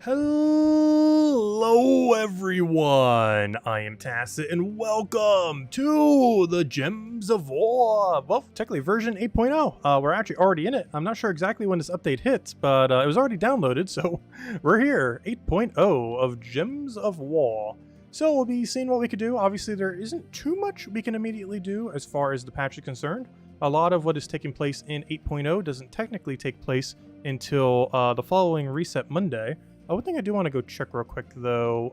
Hello everyone, I am Tacit and welcome to the Gems of War. Well, technically version 8.0. We're actually already in it. I'm not sure exactly when this update hits, but it was already downloaded, so we're here. 8.0 of Gems of War. So we'll be seeing what we could do. Obviously there isn't too much we can immediately do as far as the patch is concerned. A lot of what is taking place in 8.0 doesn't technically take place until the following reset Monday. One thing I do want to go check real quick though,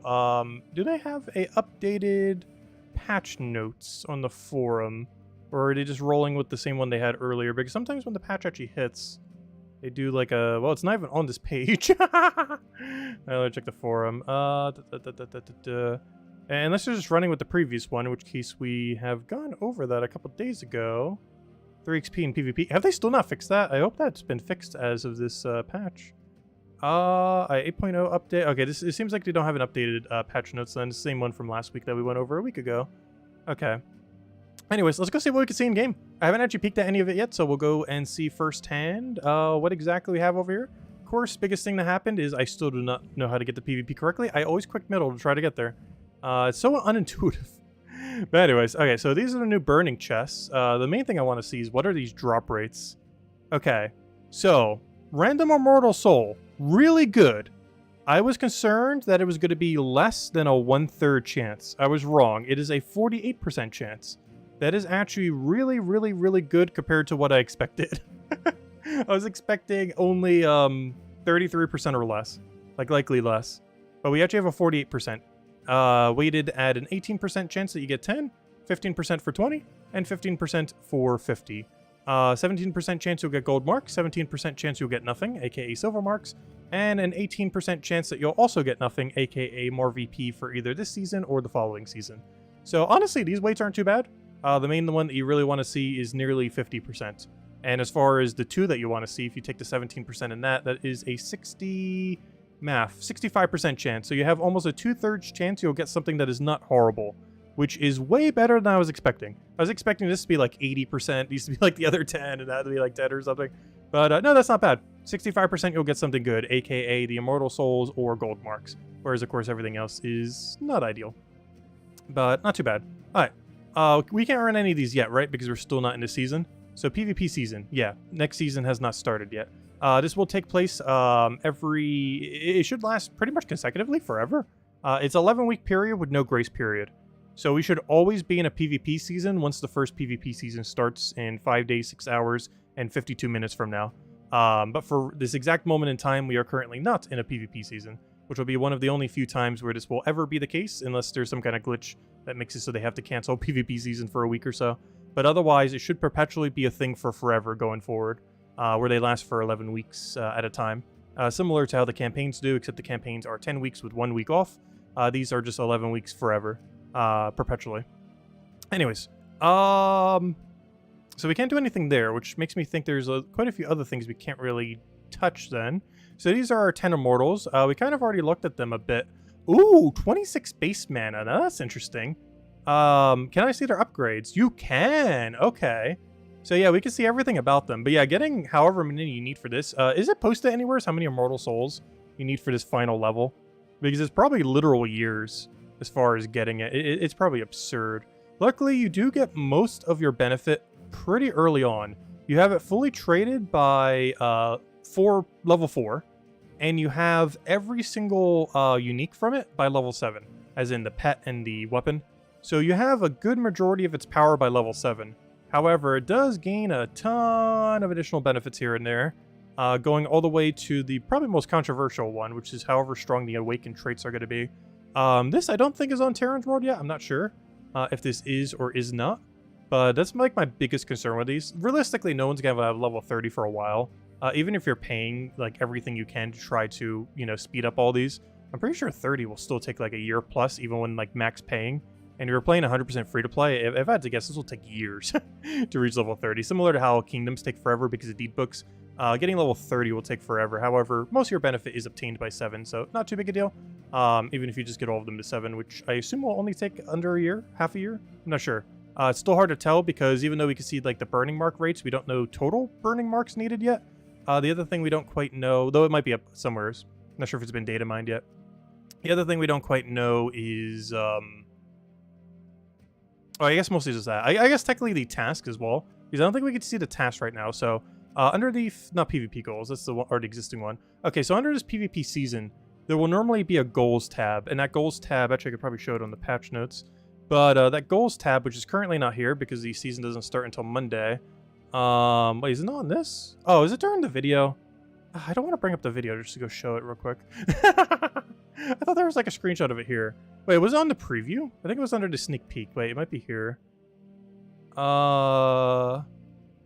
do they have a updated patch notes on the forum? Or are they just rolling with the same one they had earlier? Because sometimes when the patch actually hits, they do like a, well, it's not even on this page. Let's check the forum. And unless they're just running with the previous one, in which case we have gone over that a couple days ago. 3 XP in PvP. Have they still not fixed that? I hope that's been fixed as of this patch. 8.0 update. Okay, it seems like they don't have an updated patch notes then. It's the same one from last week that we went over a week ago. Okay. Anyways, let's go see what we can see in game. I haven't actually peeked at any of it yet, so we'll go and see firsthand what exactly we have over here. Of course, biggest thing that happened is I still do not know how to get the PvP correctly. I always click middle to try to get there. It's so unintuitive. But anyways, okay, so these are the new burning chests. The main thing I want to see is what are these drop rates? Okay, so random immortal soul. Really good. I was concerned that it was going to be less than a 1/3 chance. I was wrong. It is a 48% chance. That is actually really, really, really good compared to what I expected. I was expecting only 33% or less. Like likely less. But we actually have a 48%. Weighted at an 18% chance that you get 10, 15% for 20, and 15% for 50. 17% chance you'll get gold marks, 17% chance you'll get nothing, aka silver marks, and an 18% chance that you'll also get nothing, aka more VP for either this season or the following season. So honestly, these weights aren't too bad. The main one that you really want to see is nearly 50%. And as far as the two that you want to see, if you take the 17% in that is a 65% chance. So you have almost a 2/3 chance you'll get something that is not horrible, which is way better than I was expecting. I was expecting this to be like 80%, these to be like the other 10, and that to be like 10 or something. But no, that's not bad. 65% you'll get something good, aka the Immortal Souls or Gold Marks. Whereas, of course, everything else is not ideal. But not too bad. Alright, we can't earn any of these yet, right? Because we're still not in the season. So PvP season, yeah, next season has not started yet. This will take place it should last pretty much consecutively forever. It's an 11-week period with no grace period. So we should always be in a PvP season once the first PvP season starts in 5 days, 6 hours, and 52 minutes from now. But for this exact moment in time, we are currently not in a PvP season, which will be one of the only few times where this will ever be the case, unless there's some kind of glitch that makes it so they have to cancel PvP season for a week or so. But otherwise, it should perpetually be a thing for forever going forward, where they last for 11 weeks at a time. Similar to how the campaigns do, except the campaigns are 10 weeks with 1 week off. These are just 11 weeks forever. Perpetually. Anyways, so we can't do anything there, which makes me think there's quite a few other things we can't really touch then. So these are our 10 immortals. We kind of already looked at them a bit. Ooh, 26 base mana. Now that's interesting. Can I see their upgrades? You can. Okay. So yeah, we can see everything about them. But yeah, getting however many you need for this. Is it posted anywhere how many immortal souls you need for this final level? Because it's probably literal years. As far as getting it, it's probably absurd. Luckily, you do get most of your benefit pretty early on. You have it fully traded by level 4, and you have every single unique from it by level 7, as in the pet and the weapon. So you have a good majority of its power by level 7. However, it does gain a ton of additional benefits here and there, going all the way to the probably most controversial one, which is however strong the awakened traits are going to be. This I don't think is on Terran's World yet. I'm not sure if this is or is not. But that's like my biggest concern with these. Realistically, no one's going to have level 30 for a while. Even if you're paying like everything you can to try to, you know, speed up all these. I'm pretty sure 30 will still take like a year plus, even when like max paying. And you're playing 100% free to play. If I had to guess, this will take years to reach level 30. Similar to how Kingdoms take forever because of deed books. Getting level 30 will take forever. However, most of your benefit is obtained by 7, so not too big a deal. Even if you just get all of them to 7, which I assume will only take under a year, half a year? I'm not sure. It's still hard to tell because even though we can see like the burning mark rates, we don't know total burning marks needed yet. The other thing we don't quite know, though it might be up somewhere, Not sure if it's been data mined yet. The other thing we don't quite know is, oh, I guess mostly just that. I guess technically the task as well, because I don't think we can see the task right now. So under the, not PvP goals, that's the one, or the existing one. Okay, so under this PvP season, there will normally be a goals tab, and that goals tab, actually I could probably show it on the patch notes, but that goals tab, which is currently not here because the season doesn't start until Monday. Wait, is it not on this? Oh, is it during the video? I don't want to bring up the video just to go show it real quick. I thought there was like a screenshot of it here. Wait, was it on the preview? I think it was under the sneak peek. Wait, it might be here. Well,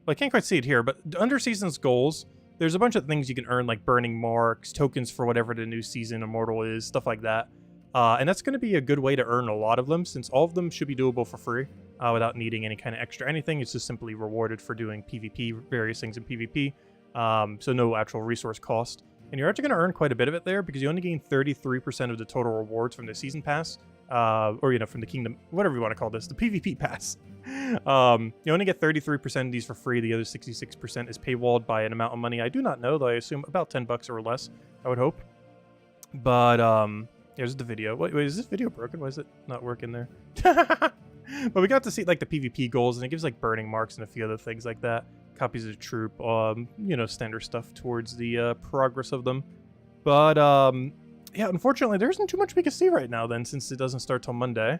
I can't quite see it here, but under season's goals, there's a bunch of things you can earn, like burning marks, tokens for whatever the new season immortal is, stuff like that. And that's going to be a good way to earn a lot of them, since all of them should be doable for free without needing any kind of extra anything. It's just simply rewarded for doing PvP, various things in PvP. So no actual resource cost. And you're actually going to earn quite a bit of it there because you only gain 33% of the total rewards from the season pass. Or, you know, from the kingdom, whatever you want to call this, the PvP pass. You only get 33% of these for free. The other 66% is paywalled by an amount of money I do not know, though I assume about $10 or less, I would hope. But, here's the video. Wait, is this video broken? Why is it not working there? But we got to see, like, the PvP goals, and it gives, like, burning marks and a few other things like that. Copies of troop, you know, standard stuff towards the progress of them. But, yeah, unfortunately, there isn't too much we can see right now, then, since it doesn't start till Monday.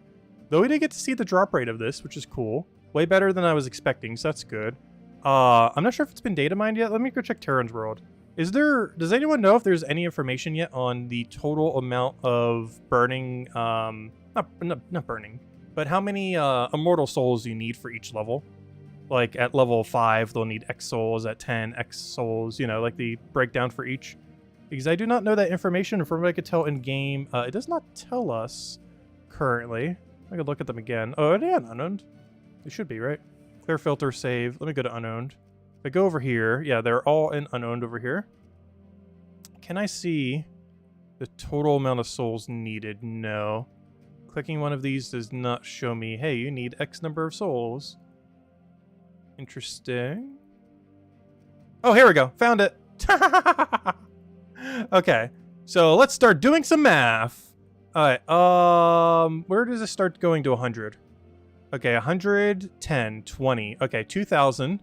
Though we did get to see the drop rate of this, which is cool. Way better than I was expecting, so that's good. I'm not sure if it's been data mined yet. Let me go check Terran's World. Does anyone know if there's any information yet on the total amount of burning, not burning, but how many immortal souls you need for each level? Like, at level 5, they'll need X souls, at 10, X souls, you know, like the breakdown for each. Because I do not know that information, from what I could tell in-game, it does not tell us currently. I could look at them again. Oh, are they unowned? They should be, right? Clear filter, save. Let me go to unowned. If I go over here, yeah, they're all in unowned over here. Can I see the total amount of souls needed? No. Clicking one of these does not show me, hey, you need X number of souls. Interesting. Oh, here we go. Found it. Okay, so let's start doing some math. All right, where does it start going to 100? Okay, 100, 10, 20. Okay, 2,000.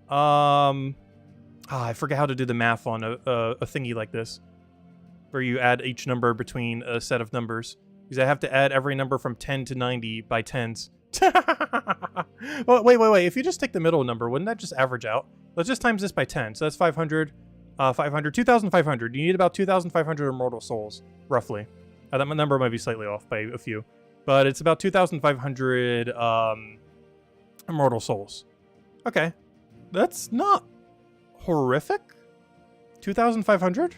I forget how to do the math on a thingy like this, where you add each number between a set of numbers. Because I have to add every number from 10 to 90 by tens. Well, wait. If you just take the middle number, wouldn't that just average out? Let's just times this by 10. So that's 500, 500, 2,500. You need about 2,500 immortal souls, roughly. That number might be slightly off by a few. But it's about 2,500 immortal souls. Okay. That's not horrific. 2,500?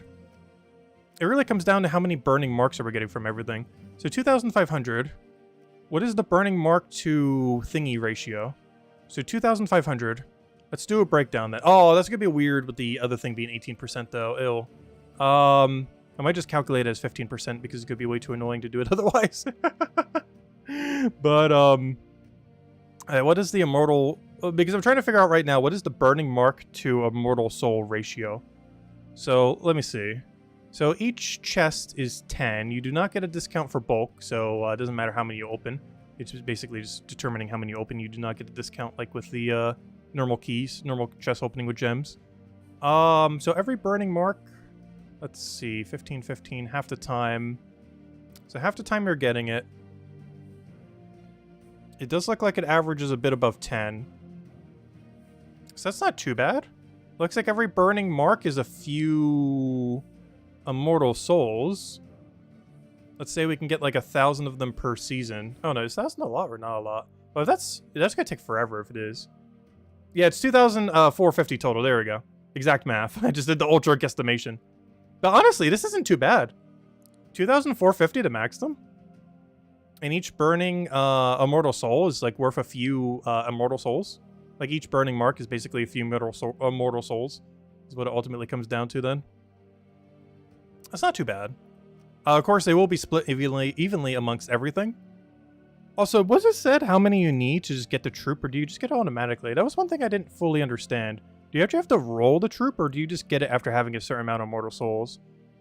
It really comes down to how many burning marks are we getting from everything. So 2,500. What is the burning mark to thingy ratio? So 2,500. Let's do a breakdown then. Oh, that's going to be weird with the other thing being 18% though. Ill. I might just calculate it as 15% because it's going to be way too annoying to do it otherwise. But, what is the immortal... Because I'm trying to figure out right now, what is the burning mark to immortal soul ratio? So, let me see. So, each chest is 10. You do not get a discount for bulk, so it doesn't matter how many you open. It's basically just determining how many you open. You do not get a discount like with the normal keys, normal chest opening with gems. So, every burning mark... Let's see, 15, 15, half the time. So, half the time you're getting it. It does look like it averages a bit above 10. So that's not too bad. Looks like every burning mark is a few immortal souls. Let's say we can get like 1,000 of them per season. Oh no, is 1,000 a lot or not a lot? Well, that's gonna take forever if it is. Yeah, it's 2,450 total. There we go. Exact math. I just did the ultra guesstimation. But honestly, this isn't too bad. 2,450 to max them. And each burning immortal soul is like worth a few immortal souls. Like each burning mark is basically a few immortal souls. Is what it ultimately comes down to then. That's not too bad. Of course, they will be split evenly amongst everything. Also, was it said how many you need to just get the troop, or do you just get it automatically? That was one thing I didn't fully understand. Do you actually have to roll the troop, or do you just get it after having a certain amount of immortal souls?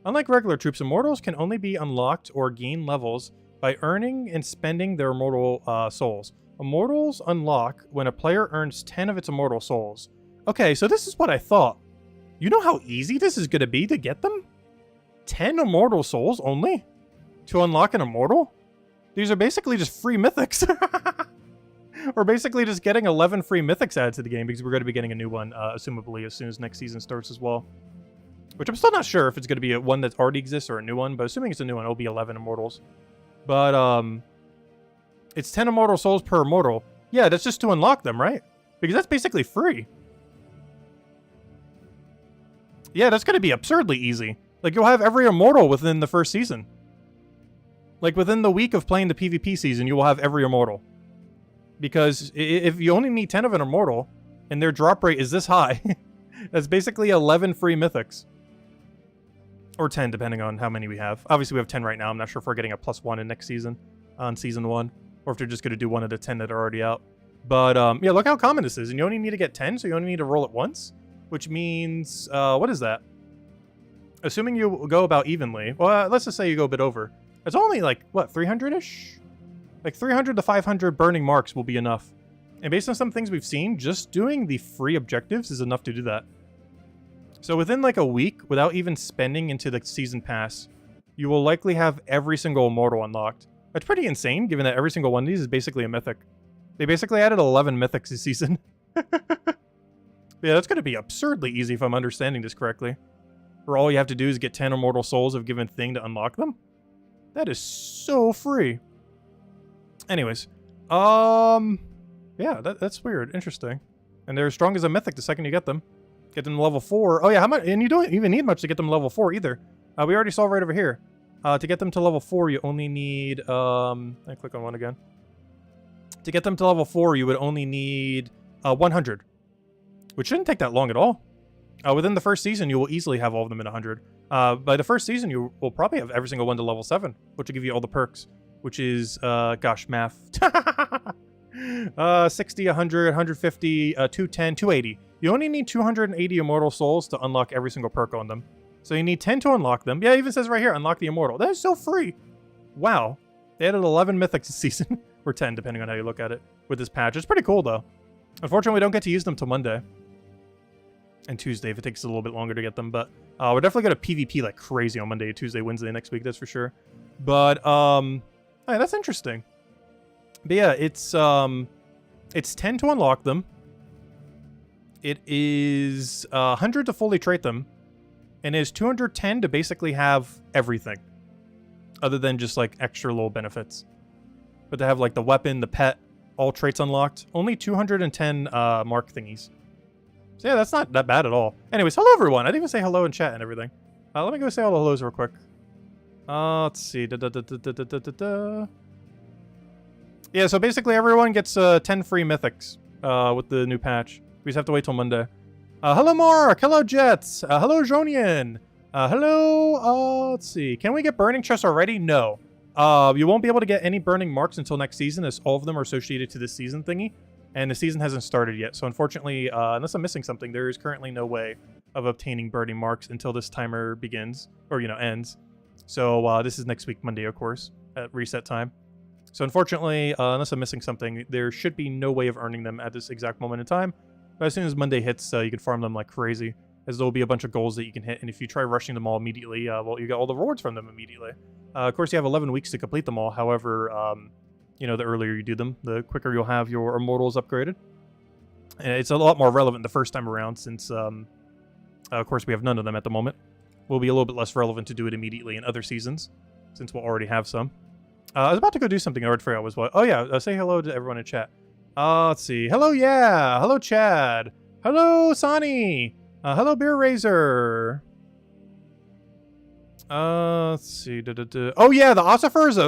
Unlike regular troops, immortals can only be unlocked or gain levels by earning and spending their immortal souls. Immortals unlock when a player earns 10 of its immortal souls. Okay, so this is what I thought. You know how easy this is going to be to get them? 10 immortal souls only? To unlock an immortal? These are basically just free mythics. We're basically just getting 11 free mythics added to the game because we're going to be getting a new one, assumably, as soon as next season starts as well. Which I'm still not sure if it's going to be one that already exists or a new one, but assuming it's a new one, it'll be 11 immortals. But, it's 10 immortal souls per immortal. Yeah, that's just to unlock them, right? Because that's basically free. Yeah, that's going to be absurdly easy. Like, you'll have every immortal within the first season. Like, within the week of playing the PvP season, you will have every immortal. Because if you only need 10 of an immortal, and their drop rate is this high, that's basically 11 free mythics. Or 10, depending on how many we have. Obviously, we have 10 right now. I'm not sure if we're getting a +1 in next season, on season 1. Or if they're just going to do one of the 10 that are already out. But, yeah, look how common this is. And you only need to get 10, so you only need to roll it once. Which means, what is that? Assuming you go about evenly. Well, let's just say you go a bit over. It's only like, what, 300-ish? Like 300 to 500 burning marks will be enough. And based on some things we've seen, just doing the free objectives is enough to do that. So within like a week, without even spending into the season pass, you will likely have every single immortal unlocked. That's pretty insane, given that every single one of these is basically a mythic. They basically added 11 mythics this season. Yeah, that's going to be absurdly easy if I'm understanding this correctly. Where all you have to do is get 10 immortal souls of a given thing to unlock them. That is so free. Anyways, yeah, that's weird. Interesting. And they're as strong as a mythic the second you get them. Get them to level 4. Oh yeah, how much? And you don't even need much to get them to level 4 either. We already saw right over here. To get them to level 4, you only need, I click on one again. To get them to level 4, you would only need 100. Which shouldn't take that long at all. Within the first season, you will easily have all of them in 100. By the first season, you will probably have every single one to level 7, which will give you all the perks. Which is, gosh, math. 60, 100, 150, 210, 280. You only need 280 immortal souls to unlock every single perk on them. So you need 10 to unlock them. Yeah, it even says right here, unlock the immortal. That is so free. Wow. They added 11 mythics this season. Or 10, depending on how you look at it, with this patch. It's pretty cool, though. Unfortunately, we don't get to use them till Monday. And Tuesday, if it takes a little bit longer to get them. But we're definitely going to PvP like crazy on Monday, Tuesday, Wednesday next week, that's for sure. But, oh, yeah, that's interesting. But yeah, it's 10 to unlock them. It is 100 to fully trait them. And it is 210 to basically have everything. Other than just like extra little benefits. But to have like the weapon, the pet, all traits unlocked. Only 210 mark thingies. So yeah, that's not that bad at all. Anyways, hello everyone. I didn't even say hello in chat and everything. Let me go say all the hellos real quick. Let's see. Yeah, so basically everyone gets 10 free mythics with the new patch. We just have to wait till Monday. Hello Mark! Hello Jets! Hello Jonian! Hello, let's see. Can we get burning chests already? No. You won't be able to get any burning marks until next season, as all of them are associated to this season thingy. And the season hasn't started yet. So unfortunately, unless I'm missing something, there is currently no way of obtaining burning marks until this timer begins. Or, ends. So this is next week, Monday, of course, at reset time. So unfortunately, unless I'm missing something, there should be no way of earning them at this exact moment in time. But as soon as Monday hits, you can farm them like crazy, as there will be a bunch of goals that you can hit. And if you try rushing them all immediately, well, you get all the rewards from them immediately. Of course, you have 11 weeks to complete them all. However, the earlier you do them, the quicker you'll have your immortals upgraded. And it's a lot more relevant the first time around, since, of course, we have none of them at the moment. Will be a little bit less relevant to do it immediately in other seasons, since we'll already have some. I was about to go do something. I already forgot what it was. Oh, yeah. Say hello to everyone in chat. Let's see. Hello, yeah. Hello, Chad. Hello, Sonny. Hello, Beer Razor. Let's see. Oh, yeah. The Ossifer is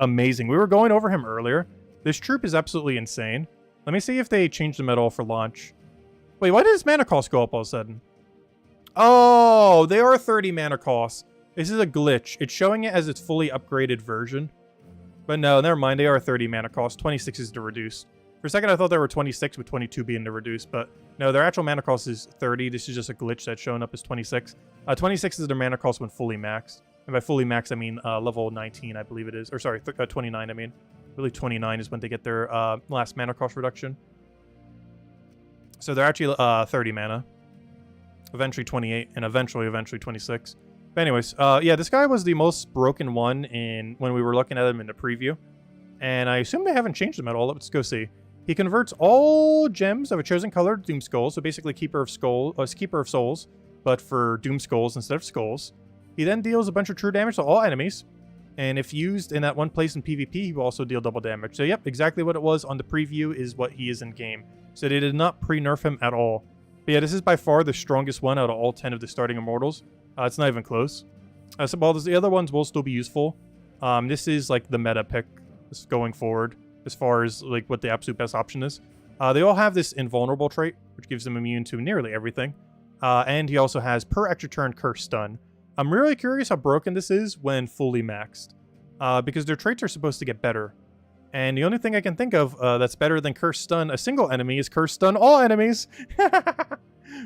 amazing. We were going over him earlier. This troop is absolutely insane. Let me see if they changed him at all for launch. Wait, why did his mana cost go up all of a sudden? Oh, they are 30 mana costs. This is a glitch. It's showing it as its fully upgraded version. But no, never mind. They are 30 mana cost. 26 is the reduced. For a second, I thought they were 26, with 22 being the reduced, but no, their actual mana cost is 30. This is just a glitch that's showing up as 26. 26 is their mana cost when fully maxed. And by fully maxed, I mean level 19, I believe it is. Or sorry, 29, I mean. Really, 29 is when they get their last mana cost reduction. So they're actually 30 mana. Eventually 28, and eventually 26. But anyways, yeah, this guy was the most broken one when we were looking at him in the preview. And I assume they haven't changed him at all. Let's go see. He converts all gems of a chosen color to Doom Skull, so basically Keeper of Souls, but for Doom Skulls instead of Skulls. He then deals a bunch of true damage to all enemies, and if used in that one place in PvP, he will also deal double damage. So yep, exactly what it was on the preview is what he is in game. So they did not pre-nerf him at all. But yeah, this is by far the strongest one out of all 10 of the starting Immortals. It's not even close. So while the other ones will still be useful, this is like the meta pick going forward, as far as like what the absolute best option is. They all have this invulnerable trait, which gives them immune to nearly everything. And he also has per extra turn curse stun. I'm really curious how broken this is when fully maxed, because their traits are supposed to get better. And the only thing I can think of that's better than curse stun a single enemy is curse stun all enemies,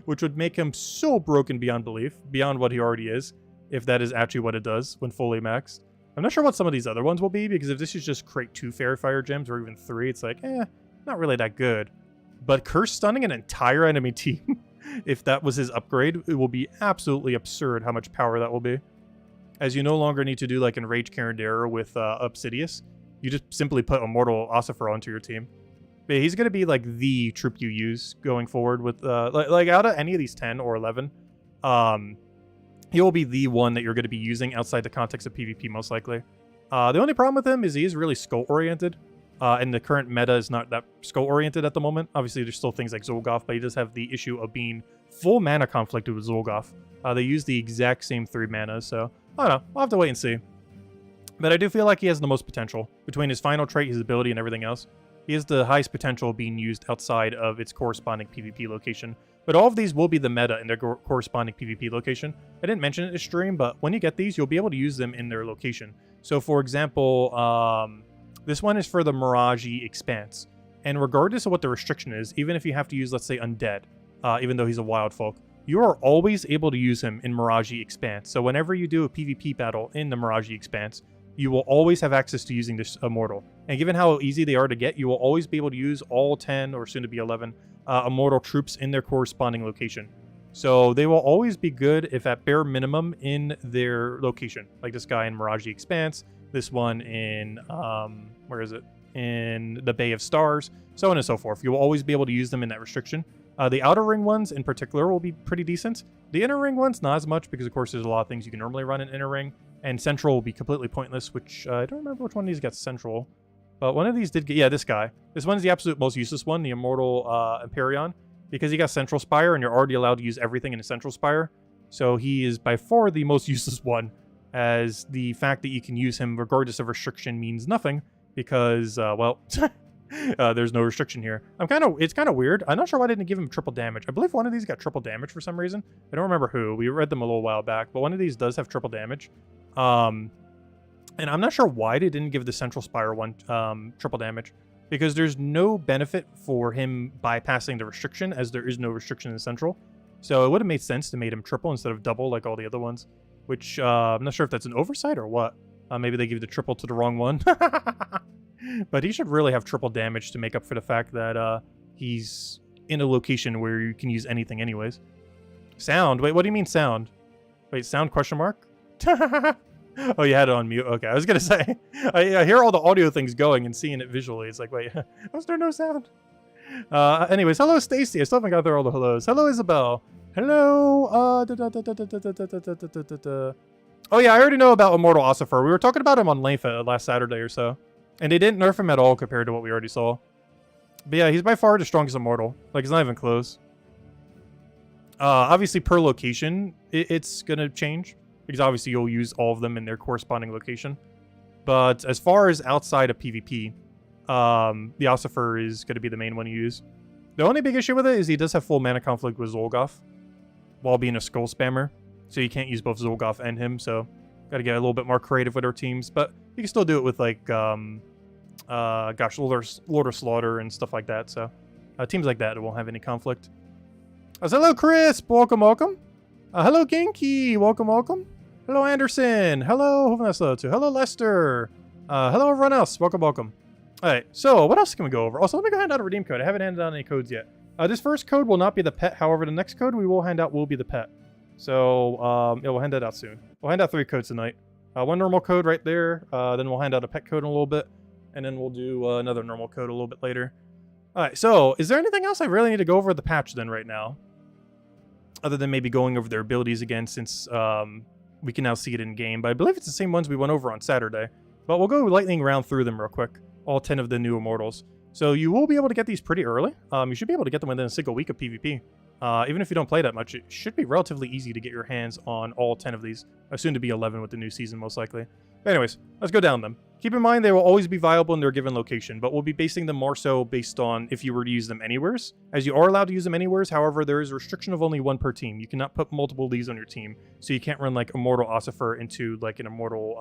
which would make him so broken beyond belief, beyond what he already is, if that is actually what it does when fully maxed. I'm not sure what some of these other ones will be, because if this is just create 2 Fairy Fire gems, or even 3, it's like, not really that good. But curse stunning an entire enemy team, if that was his upgrade, it will be absolutely absurd how much power that will be. As you no longer need to do like Enraged Carandera with Obsidious, you just simply put Immortal Ossifer onto your team. But he's going to be like the troop you use going forward with, like out of any of these 10 or 11, he will be the one that you're going to be using outside the context of PvP, most likely. The only problem with him is he is really skull-oriented, and the current meta is not that skull-oriented at the moment. Obviously, there's still things like Zolgoth, but he does have the issue of being full mana conflicted with Zolgoth. They use the exact same 3 mana, so I don't know. We'll have to wait and see. But I do feel like he has the most potential. Between his final trait, his ability, and everything else, he has the highest potential being used outside of its corresponding PvP location. But all of these will be the meta in their corresponding PvP location. I didn't mention it in the stream, but when you get these, you'll be able to use them in their location. So for example, this one is for the Mirage Expanse. And regardless of what the restriction is, even if you have to use, let's say, Undead, even though he's a Wild Folk, you are always able to use him in Mirage Expanse. So whenever you do a PvP battle in the Mirage Expanse, you will always have access to using this Immortal. And given how easy they are to get, you will always be able to use all 10, or soon to be 11, Immortal troops in their corresponding location. So they will always be good, if at bare minimum, in their location. Like this guy in Mirage Expanse, this one in, where is it? In the Bay of Stars, so on and so forth. You will always be able to use them in that restriction. The outer ring ones in particular will be pretty decent. The inner ring ones, not as much, because of course there's a lot of things you can normally run in inner ring. And central will be completely pointless, which I don't remember which one of these got central. But one of these did get, yeah, this guy. This one's the absolute most useless one, the Immortal Empyrean, because he got Central Spire, and you're already allowed to use everything in a Central Spire. So he is by far the most useless one, as the fact that you can use him regardless of restriction means nothing, because, well, there's no restriction here. It's kind of weird. I'm not sure why I didn't give him triple damage. I believe one of these got triple damage for some reason. I don't remember who. We read them a little while back, but one of these does have triple damage. And I'm not sure why they didn't give the Central Spire one triple damage, because there's no benefit for him bypassing the restriction, as there is no restriction in Central. So it would have made sense to make him triple instead of double like all the other ones, which I'm not sure if that's an oversight or what. Maybe they gave the triple to the wrong one. But he should really have triple damage to make up for the fact that he's in a location where you can use anything anyways. Sound? Wait, what do you mean sound? Wait, sound question mark? Oh, you had it on mute. Okay, I was gonna say, I hear all the audio things going and seeing it visually. It's like, wait, was there no sound? Anyways, hello Stacy. I still haven't got through all the hellos. Hello Isabel. Hello. Oh yeah, I already know about Immortal Ossifer. We were talking about him on Length last Saturday or so, and they didn't nerf him at all compared to what we already saw. But yeah, he's by far the strongest Immortal. Like, it's not even close. Obviously, per location, it's gonna change, because obviously you'll use all of them in their corresponding location. But as far as outside of PvP, the Ossifer is going to be the main one you use. The only big issue with it is he does have full mana conflict with Zolgoth, while being a skull spammer. So you can't use both Zolgoth and him, so got to get a little bit more creative with our teams. But you can still do it with, like, gosh, Lord of Slaughter and stuff like that. So teams like that won't have any conflict. Hello, Chris. Welcome, welcome. Hello, Genki. Welcome, welcome. Hello, Anderson. Hello, hello, Lester. Hello, everyone else. Welcome, welcome. All right, so what else can we go over? Also, let me go hand out a redeem code. I haven't handed out any codes yet. This first code will not be the pet. However, the next code we will hand out will be the pet. So, yeah, we'll hand that out soon. We'll hand out 3 codes tonight. One normal code right there. Then we'll hand out a pet code in a little bit. And then we'll do another normal code a little bit later. All right, so is there anything else I really need to go over the patch then right now? Other than maybe going over their abilities again, since we can now see it in game. But I believe it's the same ones we went over on Saturday. But we'll go lightning round through them real quick. All 10 of the new immortals. So you will be able to get these pretty early. You should be able to get them within a single week of PvP. Even if you don't play that much, it should be relatively easy to get your hands on all 10 of these. Soon to be 11 with the new season, most likely. But anyways, let's go down them. Keep in mind they will always be viable in their given location, but we'll be basing them more so based on if you were to use them anywheres. As you are allowed to use them anywheres, however, there is a restriction of only 1 per team. You cannot put multiple of these on your team, so you can't run like Immortal Ossifer into like an Immortal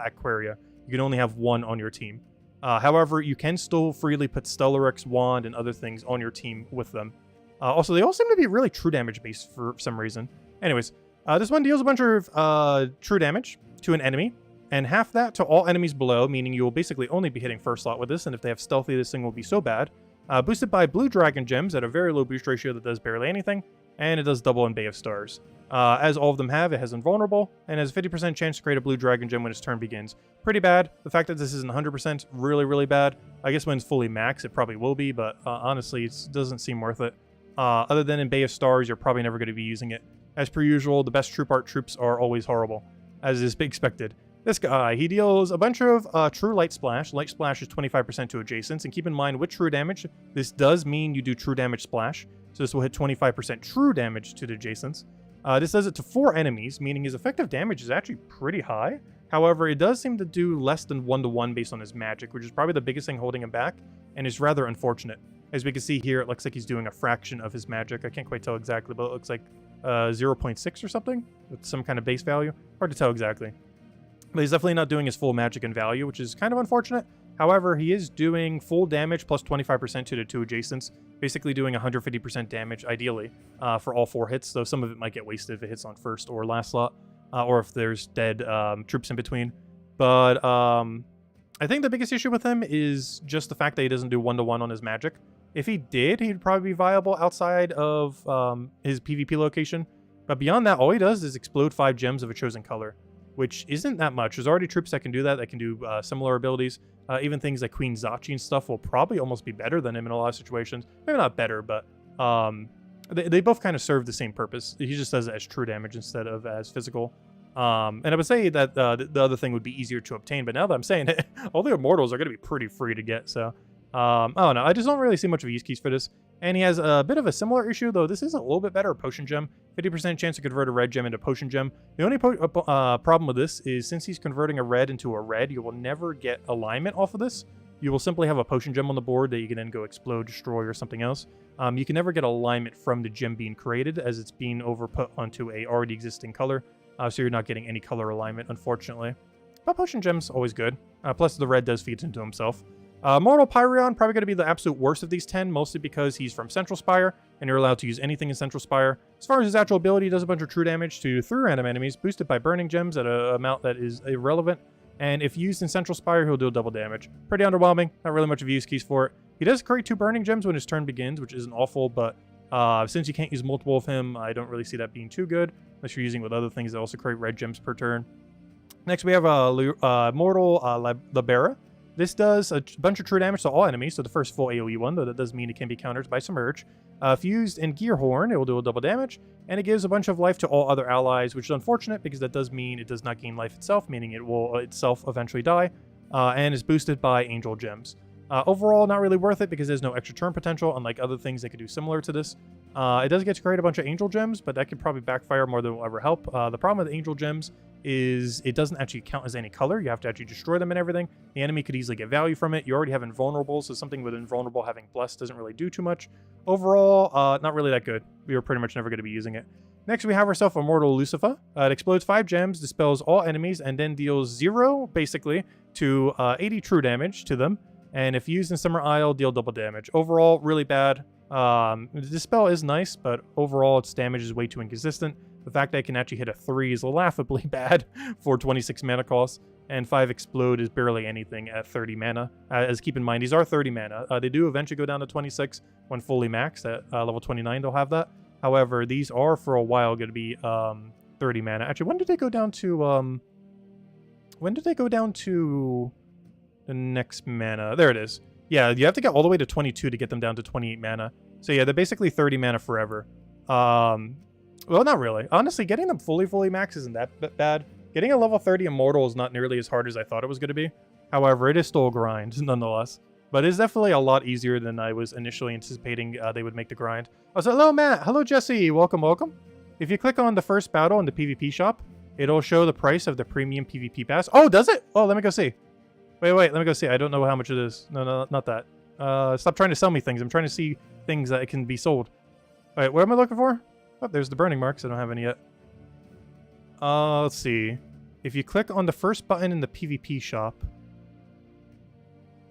Aquaria. You can only have 1 on your team. However, you can still freely put Stellarex, Wand, and other things on your team with them. Also, they all seem to be really true damage based for some reason. Anyways, this one deals a bunch of true damage to an enemy, and half that to all enemies below, meaning you will basically only be hitting first slot with this, and if they have stealthy, this thing will be so bad. Boosted by blue dragon gems at a very low boost ratio that does barely anything, and it does double in Bay of Stars. As all of them have, it has invulnerable, and has a 50% chance to create a blue dragon gem when its turn begins. Pretty bad. The fact that this isn't 100%, really, really bad. I guess when it's fully max, it probably will be, but honestly, it doesn't seem worth it. Other than in Bay of Stars, you're probably never going to be using it. As per usual, the best troop art troops are always horrible, as is expected. This guy, he deals a bunch of true Light Splash. Light Splash is 25% to adjacents, and keep in mind with true damage, this does mean you do true damage splash, so this will hit 25% true damage to the adjacents. This does it to 4 enemies, meaning his effective damage is actually pretty high. However, it does seem to do less than 1-to-1 based on his magic, which is probably the biggest thing holding him back, and is rather unfortunate. As we can see here, it looks like he's doing a fraction of his magic. I can't quite tell exactly, but it looks like 0.6 or something, with some kind of base value. Hard to tell exactly. But he's definitely not doing his full magic and value, which is kind of unfortunate. However, he is doing full damage plus 25% to the 2 adjacents, basically doing 150% damage, ideally, for all 4 hits, though some of it might get wasted if it hits on first or last slot, or if there's dead troops in between. But I think the biggest issue with him is just the fact that he doesn't do 1-to-1 on his magic. If he did, he'd probably be viable outside of his PvP location. But beyond that, all he does is explode 5 gems of a chosen color, which isn't that much. There's already troops that can do that, that can do similar abilities. Even things like Queen Zachi and stuff will probably almost be better than him in a lot of situations. Maybe not better, but they both kind of serve the same purpose. He just does it as true damage instead of as physical. And I would say that the other thing would be easier to obtain, but now that I'm saying it, all the immortals are going to be pretty free to get, so... I don't know. I just don't really see much of a use case for this. And he has a bit of a similar issue, though this is a little bit better, a potion gem. 50% chance to convert a red gem into potion gem. The only problem with this is since he's converting a red into a red, you will never get alignment off of this. You will simply have a potion gem on the board that you can then go explode, destroy, or something else. You can never get alignment from the gem being created as it's being overput onto a already existing color. So you're not getting any color alignment, unfortunately. But potion gem's always good. Plus the red does feed into himself. Mortal Pyrion, probably going to be the absolute worst of these 10, mostly because he's from Central Spire, and you're allowed to use anything in Central Spire. As far as his actual ability, he does a bunch of true damage to 3 random enemies, boosted by burning gems at an amount that is irrelevant. And if used in Central Spire, he'll do double damage. Pretty underwhelming, not really much of a use case for it. He does create 2 burning gems when his turn begins, which isn't awful, but since you can't use multiple of him, I don't really see that being too good, unless you're using with other things that also create red gems per turn. Next, we have Mortal Libera. This does a bunch of true damage to all enemies, so the first full AoE one, though that does mean it can be countered by Submerge. If used in Gearhorn, it will do a double damage, and it gives a bunch of life to all other allies, which is unfortunate because that does mean it does not gain life itself, meaning it will itself eventually die, and is boosted by Angel Gems. Overall, not really worth it because there's no extra turn potential, unlike other things that could do similar to this. It does get to create a bunch of Angel Gems, but that could probably backfire more than it will ever help. The problem with Angel Gems is it doesn't actually count as any color. You have to actually destroy them and everything. The enemy could easily get value from it. You already have Invulnerable, so something with Invulnerable having Bless doesn't really do too much. Overall, not really that good. We are pretty much never going to be using it. Next, we have ourselves Immortal Lucifer. It explodes 5 gems, dispels all enemies, and then deals 0, basically, to 80 true damage to them. And if used in Summer Isle, deal double damage. Overall, really bad. This spell is nice, but overall its damage is way too inconsistent. The fact that I can actually hit a 3 is laughably bad for 26 mana cost. And 5 Explode is barely anything at 30 mana. As keep in mind, these are 30 mana. They do eventually go down to 26 when fully maxed. At level 29, they'll have that. However, these are for a while going to be 30 mana. Actually, when did they go down to... when did they go down to the next mana? There it is. Yeah, you have to get all the way to 22 to get them down to 28 mana. So yeah, they're basically 30 mana forever. Well, not really. Honestly, getting them fully maxed isn't that bad. Getting a level 30 Immortal is not nearly as hard as I thought it was going to be. However, it is still a grind, nonetheless. But it's definitely a lot easier than I was initially anticipating they would make the grind. Oh, so hello, Matt. Hello, Jesse. Welcome, welcome. If you click on the first battle in the PvP shop, it'll show the price of the premium PvP pass. Oh, does it? Oh, let me go see. Wait, let me go see. I don't know how much it is. No, not that. Stop trying to sell me things. I'm trying to see things that can be sold. All right, what am I looking for? Oh, there's the burning marks. I don't have any yet. Let's see. If you click on the first button in the PvP shop.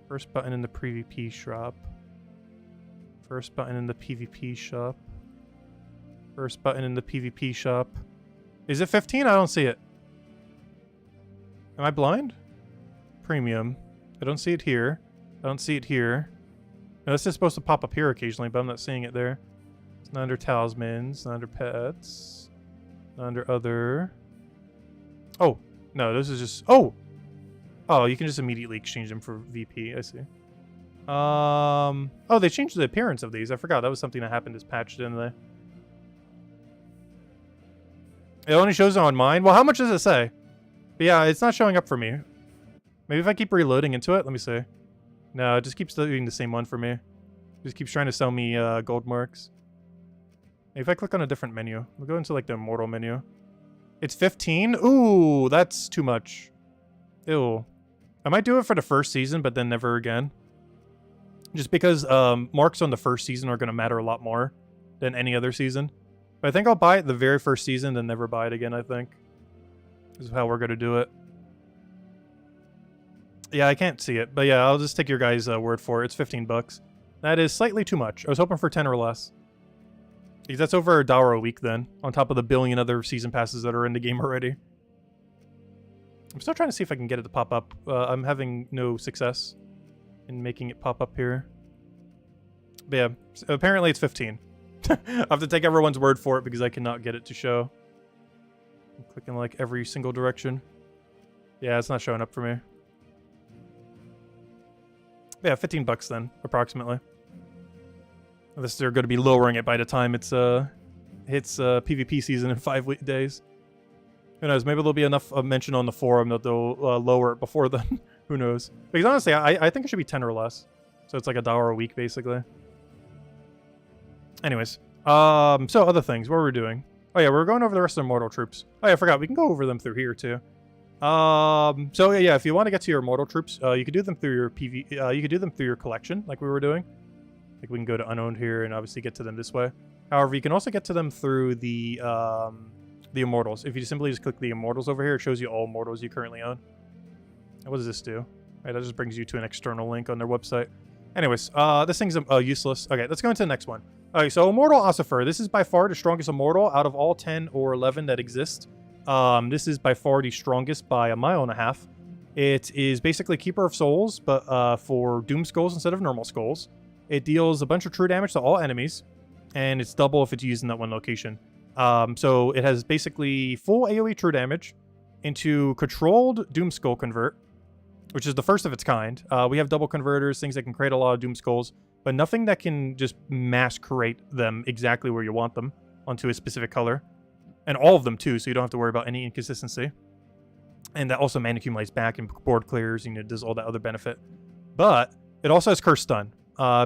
First button in the PvP shop. First button in the PvP shop. First button in the PvP shop. Is it 15? I don't see it. Am I blind? Premium. I don't see it here. I don't see it here. No, this is supposed to pop up here occasionally, but I'm not seeing it there. It's not under talismans, not under pets, not under other. Oh, no, this is just... Oh! Oh, you can just immediately exchange them for VP. I see. Oh, they changed the appearance of these. I forgot. That was something that happened as patched, didn't they? It only shows it on mine? Well, how much does it say? But yeah, it's not showing up for me. Maybe if I keep reloading into it? Let me see. No, it just keeps doing the same one for me. It just keeps trying to sell me gold marks. If I click on a different menu, we'll go into like the Immortal menu. It's 15? Ooh, that's too much. Ew. I might do it for the first season, but then never again. Just because marks on the first season are going to matter a lot more than any other season. But I think I'll buy it the very first season, then never buy it again, I think. This is how we're going to do it. Yeah, I can't see it. But yeah, I'll just take your guys' word for it. It's 15 bucks. That is slightly too much. I was hoping for 10 or less. Because that's over $1 a week then, on top of the billion other season passes that are in the game already. I'm still trying to see if I can get it to pop up. I'm having no success in making it pop up here. But yeah, apparently it's 15. I have to take everyone's word for it because I cannot get it to show. I'm clicking like every single direction. Yeah, it's not showing up for me. Yeah, 15 bucks then, approximately. Unless they're going to be lowering it by the time it's hits PvP season in 5 days. Who knows? Maybe there'll be enough mention on the forum that they'll lower it before then. Who knows? Because honestly, I think it should be 10 or less. So it's like $1 a week, basically. Anyways. So other things. What were we doing? Oh yeah, we're going over the rest of the Immortal troops. Oh yeah, I forgot. We can go over them through here too. So yeah, if you want to get to your Immortal troops, you could do them through your you could do them through your collection, like we were doing. Like we can go to Unowned here and obviously get to them this way. However, you can also get to them through the Immortals. If you simply just click the Immortals over here, it shows you all Immortals you currently own. And what does this do? Right, that just brings you to an external link on their website. Anyways, this thing's useless. Okay, let's go into the next one. Okay, so Immortal Ossifer. This is by far the strongest Immortal out of all 10 or 11 that exist. This is by far the strongest by 1.5 miles. It is basically Keeper of Souls, but for Doom Skulls instead of normal skulls. It deals a bunch of true damage to all enemies, and it's double if it's used in that one location. So it has basically full AoE true damage into controlled Doom Skull Convert, which is the first of its kind. We have double converters, things that can create a lot of Doom Skulls, but nothing that can just mass create them exactly where you want them onto a specific color. And all of them too, so you don't have to worry about any inconsistency. And that also mana accumulates back and board clears, and it does all that other benefit. But it also has Curse Stun,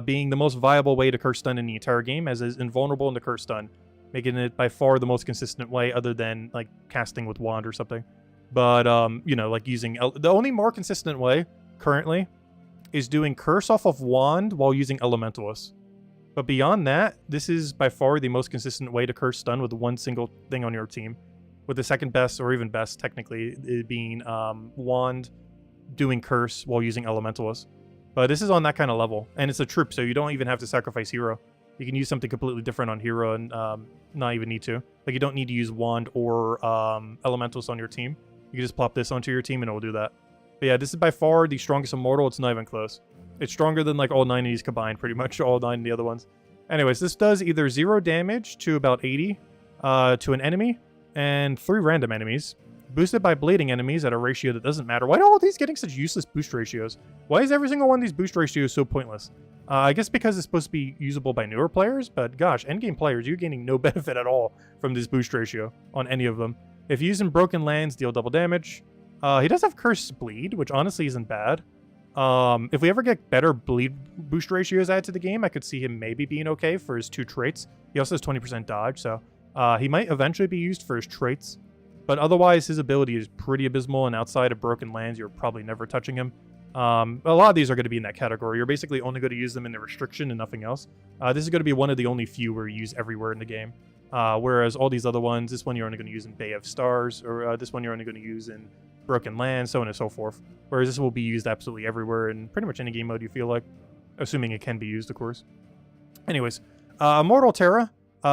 being the most viable way to Curse Stun in the entire game, as is invulnerable into Curse Stun, making it by far the most consistent way other than like casting with Wand or something. But, you know, like using... the only more consistent way, currently, is doing Curse off of Wand while using Elementalist. But beyond that, this is by far the most consistent way to Curse Stun with one single thing on your team. With the second best, or even best, technically, it being Wand doing Curse while using Elementalist. But this is on that kind of level, and it's a troop, so you don't even have to sacrifice hero. You can use something completely different on hero and not even need to. Like, you don't need to use wand or elementals on your team. You can just plop this onto your team and it will do that. But yeah, this is by far the strongest immortal. It's not even close. It's stronger than like all 9 of these combined, pretty much all 9 of the other ones. Anyways, this does either 0 damage to about 80 to an enemy and 3 random enemies. Boosted by bleeding enemies at a ratio that doesn't matter. Why are all these getting such useless boost ratios? Why is every single one of these boost ratios so pointless? I guess because it's supposed to be usable by newer players, but gosh, endgame players, you're gaining no benefit at all from this boost ratio on any of them. If you use in Broken Lands, deal double damage. He does have Cursed Bleed, which honestly isn't bad. If we ever get better bleed boost ratios added to the game, I could see him maybe being okay for his 2 traits. He also has 20% dodge, so he might eventually be used for his traits. But otherwise, his ability is pretty abysmal, and outside of Broken Lands, you're probably never touching him. A lot of these are going to be in that category. You're basically only going to use them in the restriction and nothing else. This is going to be one of the only few where you use everywhere in the game. Whereas all these other ones, this one you're only going to use in Bay of Stars, or this one you're only going to use in Broken Lands, so on and so forth. Whereas this will be used absolutely everywhere in pretty much any game mode you feel like. Assuming it can be used, of course. Anyways, Immortal Terra.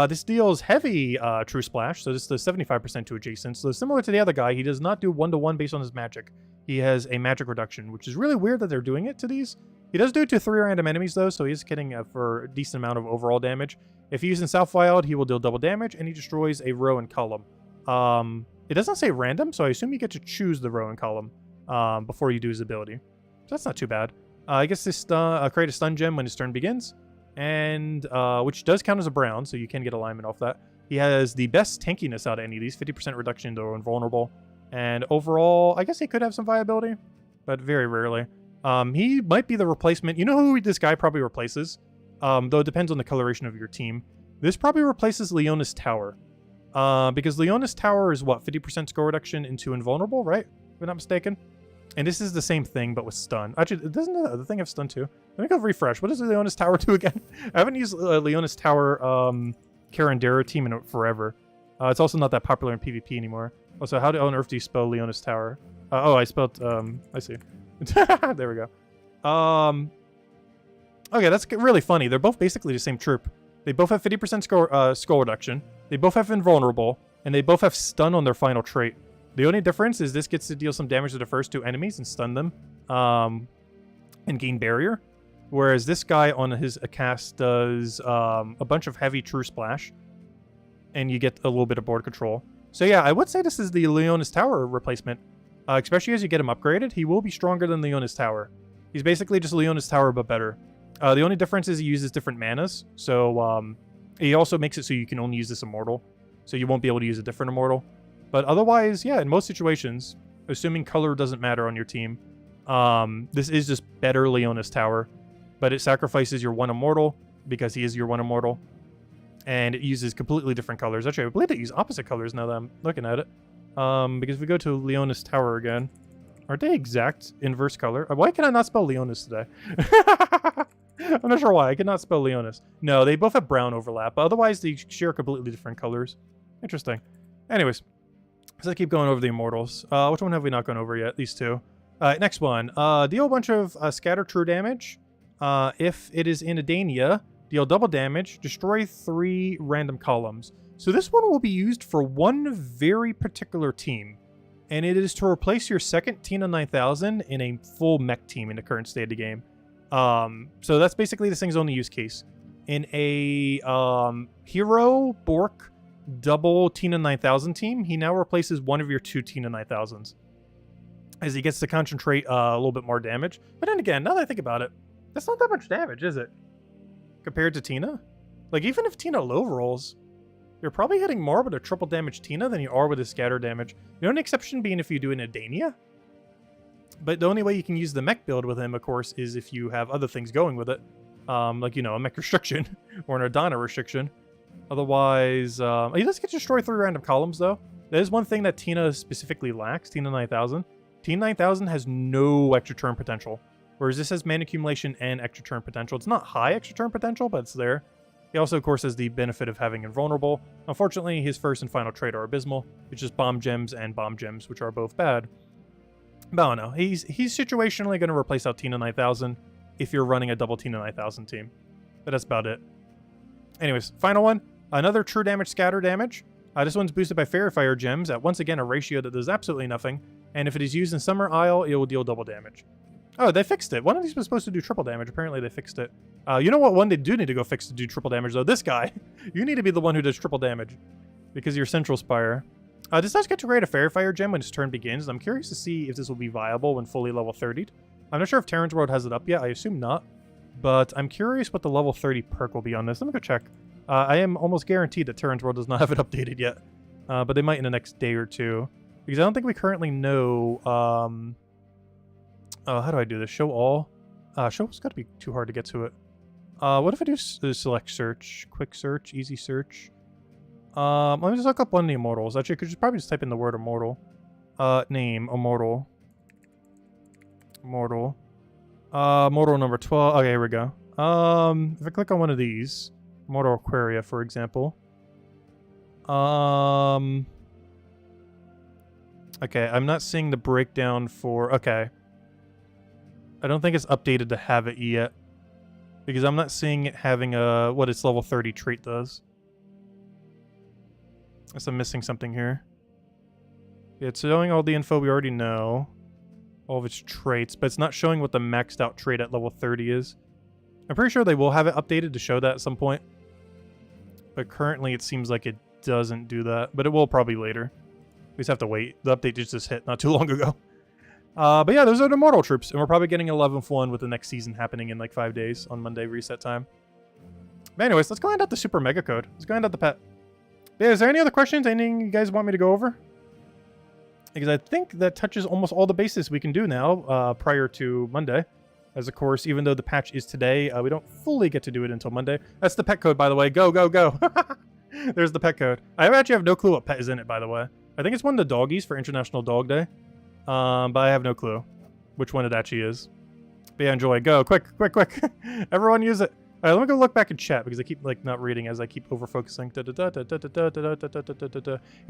This deals heavy True Splash, so this does 75% to adjacent. So similar to the other guy, he does not do 1-to-1 based on his magic. He has a magic reduction, which is really weird that they're doing it to these. He does do it to 3 random enemies, though, so he's getting for a decent amount of overall damage. If you use in South Wild, he will deal double damage, and he destroys a row and column. It doesn't say random, so I assume you get to choose the row and column before you do his ability. So that's not too bad. I guess this create a stun gem when his turn begins, and which does count as a brown, so you can get alignment off that. He has the best tankiness out of any of these, 50% reduction to invulnerable. And overall, I guess he could have some viability, but very rarely. He might be the replacement. You know who this guy probably replaces? Though it depends on the coloration of your team. This probably replaces Leonis Tower. Because Leonis Tower is what, 50% score reduction into invulnerable, right? If I'm not mistaken. And this is the same thing, but with stun. Actually, doesn't the other thing have stun too? Let me go refresh. What does Leonis Tower do again? I haven't used Leonis Tower Karandera team in forever. It's also not that popular in PvP anymore. Also, how on earth do you spell Leonis Tower? Oh, I spelled, I see. There we go. Okay, that's really funny. They're both basically the same troop. They both have 50% skull reduction. They both have invulnerable, and they both have stun on their final trait. The only difference is this gets to deal some damage to the first 2 enemies and stun them, and gain barrier. Whereas this guy on his cast does a bunch of heavy True Splash, and you get a little bit of board control. So yeah, I would say this is the Leonis Tower replacement. Especially as you get him upgraded, he will be stronger than Leonis Tower. He's basically just Leonis Tower, but better. The only difference is he uses different manas, so he also makes it so you can only use this immortal. So you won't be able to use a different immortal. But otherwise, yeah, in most situations, assuming color doesn't matter on your team, this is just better Leonis Tower. But it sacrifices your 1 immortal, because he is your 1 immortal. And it uses completely different colors. Actually, I believe they use opposite colors now that I'm looking at it. Because if we go to Leonis Tower again, aren't they exact inverse color? Why can I not spell Leonis today? I'm not sure why. I cannot spell Leonis. No, they both have brown overlap, but otherwise they share completely different colors. Interesting. Anyways, let's keep going over the immortals. Which one have we not gone over yet? These 2. Next one. Deal a bunch of scatter true damage. If it is in Edania, deal double damage, destroy 3 random columns. So this one will be used for one very particular team, and it is to replace your second Tina 9000 in a full mech team in the current state of the game. So that's basically this thing's only use case. In a Hero Bork double Tina 9000 team, he now replaces one of your 2 Tina 9000s, as he gets to concentrate a little bit more damage. But then again, now that I think about it, that's not that much damage, is it? Compared to Tina? Like, even if Tina low rolls, you're probably hitting more with a triple damage Tina than you are with a scatter damage. The only exception being if you do an Edania. But the only way you can use the mech build with him, of course, is if you have other things going with it. Like, you know, a mech restriction or an Ardana restriction. Otherwise, he does get to destroy 3 random columns, though. That is one thing that Tina specifically lacks, Tina 9000. Tina 9000 has no extra turn potential. Whereas this has mana accumulation and extra turn potential. It's not high extra turn potential, but it's there. He also, of course, has the benefit of having invulnerable. Unfortunately, his first and final trait are abysmal. It's just bomb gems and bomb gems, which are both bad. But I don't know. He's situationally going to replace out Tina 9000 if you're running a Double Tina 9000 team. But that's about it. Anyways, final one. Another true damage scatter damage. This one's boosted by Fairy Fire gems at once again a ratio that does absolutely nothing. And if it is used in Summer Isle, it will deal double damage. Oh, they fixed it. One of these was supposed to do triple damage. Apparently they fixed it. You know what one they do need to go fix to do triple damage, though? This guy. You need to be the one who does triple damage. Because you're Central Spire. This does get to create a Fairy Fire gem when its turn begins. I'm curious to see if this will be viable when fully level 30'd. I'm not sure if Terran's World has it up yet. I assume not. But I'm curious what the level 30 perk will be on this. Let me go check. I am almost guaranteed that Terran's World does not have it updated yet. But they might in the next day or two. Because I don't think we currently know... how do I do this? Show all? Show's got to be too hard to get to it. What if I do select search? Quick search? Easy search? Let me just look up one of the immortals. Actually, I could just probably just type in the word immortal. Name, immortal. Immortal. Immortal number 12. Okay, here we go. If I click on one of these, Immortal Aquaria, for example. Okay, I'm not seeing the breakdown for... Okay. I don't think it's updated to have it yet. Because I'm not seeing it having a... what its level 30 trait does. Guess I'm missing something here. Yeah, it's showing all the info we already know. All of its traits, but it's not showing what the maxed out trait at level 30 is. I'm pretty sure they will have it updated to show that at some point. But currently it seems like it doesn't do that. But it will probably later. We just have to wait. The update just hit not too long ago. But yeah, those are the Immortal troops. And we're probably getting 11th one with the next season happening in like 5 days on Monday reset time. But anyways, let's go hand out the Super Mega Code. Let's go hand out the pet. But yeah, is there any other questions? Anything you guys want me to go over? Because I think that touches almost all the bases we can do now prior to Monday. As of course, even though the patch is today, we don't fully get to do it until Monday. That's the pet code, by the way. Go, go, go. There's the pet code. I actually have no clue what pet is in it, by the way. I think it's one of the doggies for International Dog Day. But I have no clue which one it actually is. But yeah, enjoy. Go. Quick, quick, quick. Everyone use it. All right, let me go look back in chat because I keep like not reading as I keep over-focusing. You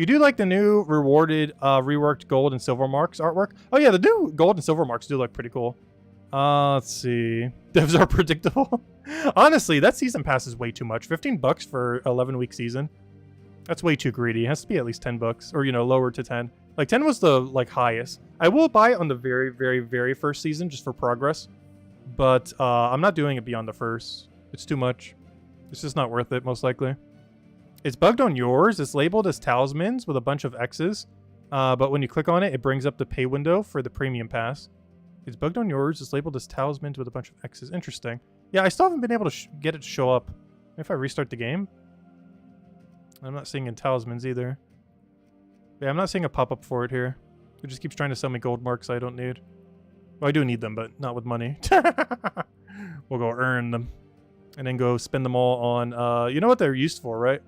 do like the new rewarded reworked gold and silver marks artwork? Oh yeah, the new gold and silver marks do look pretty cool. Let's see. Devs are predictable. Honestly, that season pass is way too much. $15 for 11-week season. That's way too greedy. It has to be at least $10 or, you know, lower to 10. Like 10 was the like highest. I will buy it on the very, very, very first season just for progress. But I'm not doing it beyond the first. It's too much. It's just not worth it, most likely. It's bugged on yours. It's labeled as talismans with a bunch of X's. But when you click on it, it brings up the pay window for the premium pass. It's bugged on yours. It's labeled as talismans with a bunch of X's. Interesting. Yeah, I still haven't been able to get it to show up. If I restart the game. I'm not seeing in talismans either. Yeah, I'm not seeing a pop-up for it here. It just keeps trying to sell me gold marks I don't need. Well, I do need them, but not with money. We'll go earn them. And then go spend them all on, you know what they're used for, right?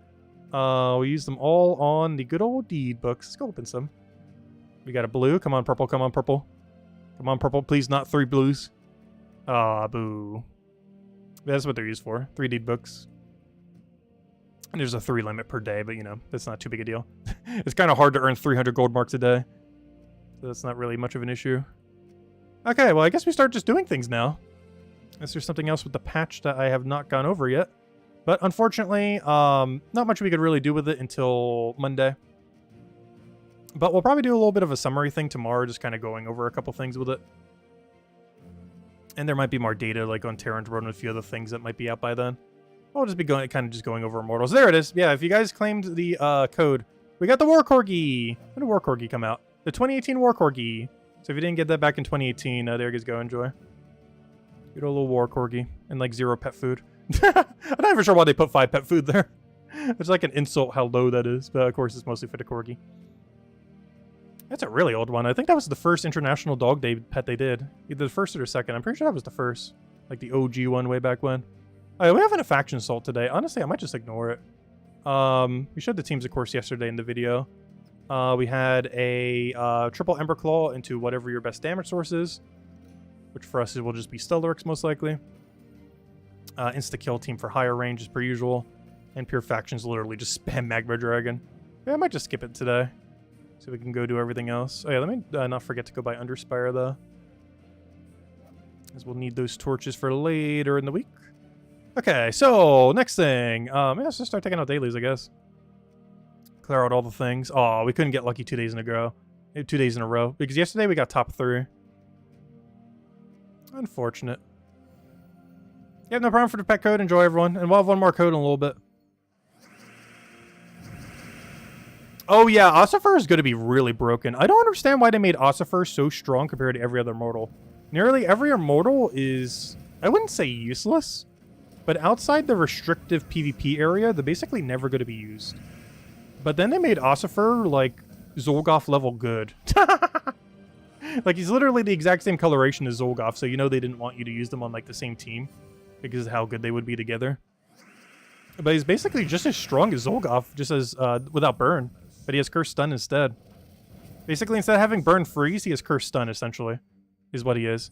We use them all on the good old deed books. Let's go open some. We got a blue. Come on, purple. Come on, purple. Come on, purple. Please, not 3 blues. Ah, boo. That's what they're used for. 3 deed books. And there's a 3 limit per day, but, you know, that's not too big a deal. It's kind of hard to earn 300 gold marks a day. So that's not really much of an issue. Okay, well, I guess we start just doing things now. Unless there's something else with the patch that I have not gone over yet. But unfortunately, not much we could really do with it until Monday. But we'll probably do a little bit of a summary thing tomorrow, just kind of going over a couple things with it. And there might be more data, like on Terran's World and a few other things that might be out by then. I'll just be going, kind of just going over Immortals. There it is. Yeah, if you guys claimed the code, we got the War Corgi. When did War Corgi come out? The 2018 War Corgi. So if you didn't get that back in 2018, there you guys go, enjoy. Good old little War Corgi and like 0 pet food. I'm not even sure why they put 5 pet food there. It's like an insult how low that is, but of course it's mostly for the Corgi. That's a really old one. I think that was the first International Dog Day pet they did. Either the first or the second. I'm pretty sure that was the first. Like the OG one way back when. We haven't a faction assault today. Honestly, I might just ignore it. We showed the teams, of course, yesterday in the video. We had a triple Ember Claw into whatever your best damage source is. Which for us will just be Stellaryx, most likely. Insta-kill team for higher range as per usual. And pure factions literally just spam Magma Dragon. Yeah, I might just skip it today. So we can go do everything else. Oh yeah, let me not forget to go buy Underspire though. as we'll need those torches for later in the week. Okay, so next thing. Let's just start taking out dailies, I guess. Clear out all the things. Oh, we couldn't get lucky 2 days in a row. 2 days in a row. Because yesterday we got top 3. Unfortunate. Yeah, no problem for the pet code. Enjoy, everyone. And we'll have one more code in a little bit. Oh, yeah. Ossifer is going to be really broken. I don't understand why they made Ossifer so strong compared to every other mortal. Nearly every immortal is, I wouldn't say useless, but outside the restrictive PvP area, they're basically never going to be used. But then they made Ossifer, like, Zolgoth level good. Like, he's literally the exact same coloration as Zolgoth, so you know they didn't want you to use them on, like, the same team. Because of how good they would be together. But he's basically just as strong as Zolgoth, just as, without burn. But he has Curse Stun instead. Basically, instead of having burn freeze, he has Curse Stun, essentially. Is what he is.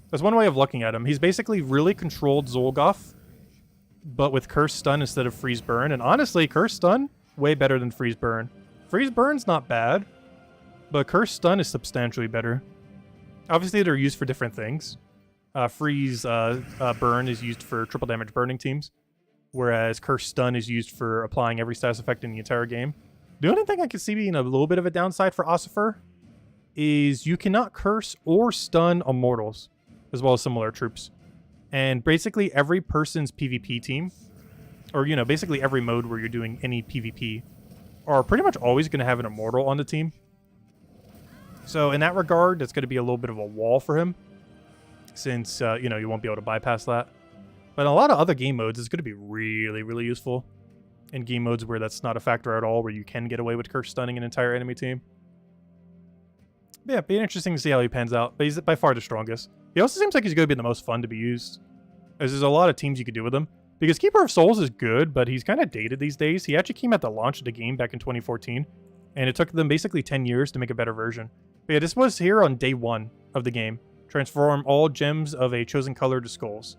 That's one way of looking at him. He's basically really controlled Zolgoth, but with Curse Stun instead of freeze burn. And honestly, Curse Stun, way better than freeze burn. Freeze burn's not bad, but Curse Stun is substantially better. Obviously, they're used for different things. Freeze burn is used for triple damage burning teams, whereas Curse Stun is used for applying every status effect in the entire game. The only thing I can see being a little bit of a downside for Ossifer is you cannot curse or stun immortals, as well as similar troops. And basically every person's PvP team, or, you know, basically every mode where you're doing any PvP, are pretty much always going to have an immortal on the team. So in that regard, that's going to be a little bit of a wall for him, since, you know, you won't be able to bypass that. But in a lot of other game modes, it's going to be really, really useful. In game modes where that's not a factor at all, where you can get away with curse stunning an entire enemy team. But yeah, be interesting to see how he pans out. But he's by far the strongest. He also seems like he's going to be the most fun to be used, as there's a lot of teams you could do with him. Because Keeper of Souls is good, but he's kind of dated these days. He actually came at the launch of the game back in 2014, and it took them basically 10 years to make a better version. But yeah, this was here on day 1 of the game. Transform all gems of a chosen color to skulls.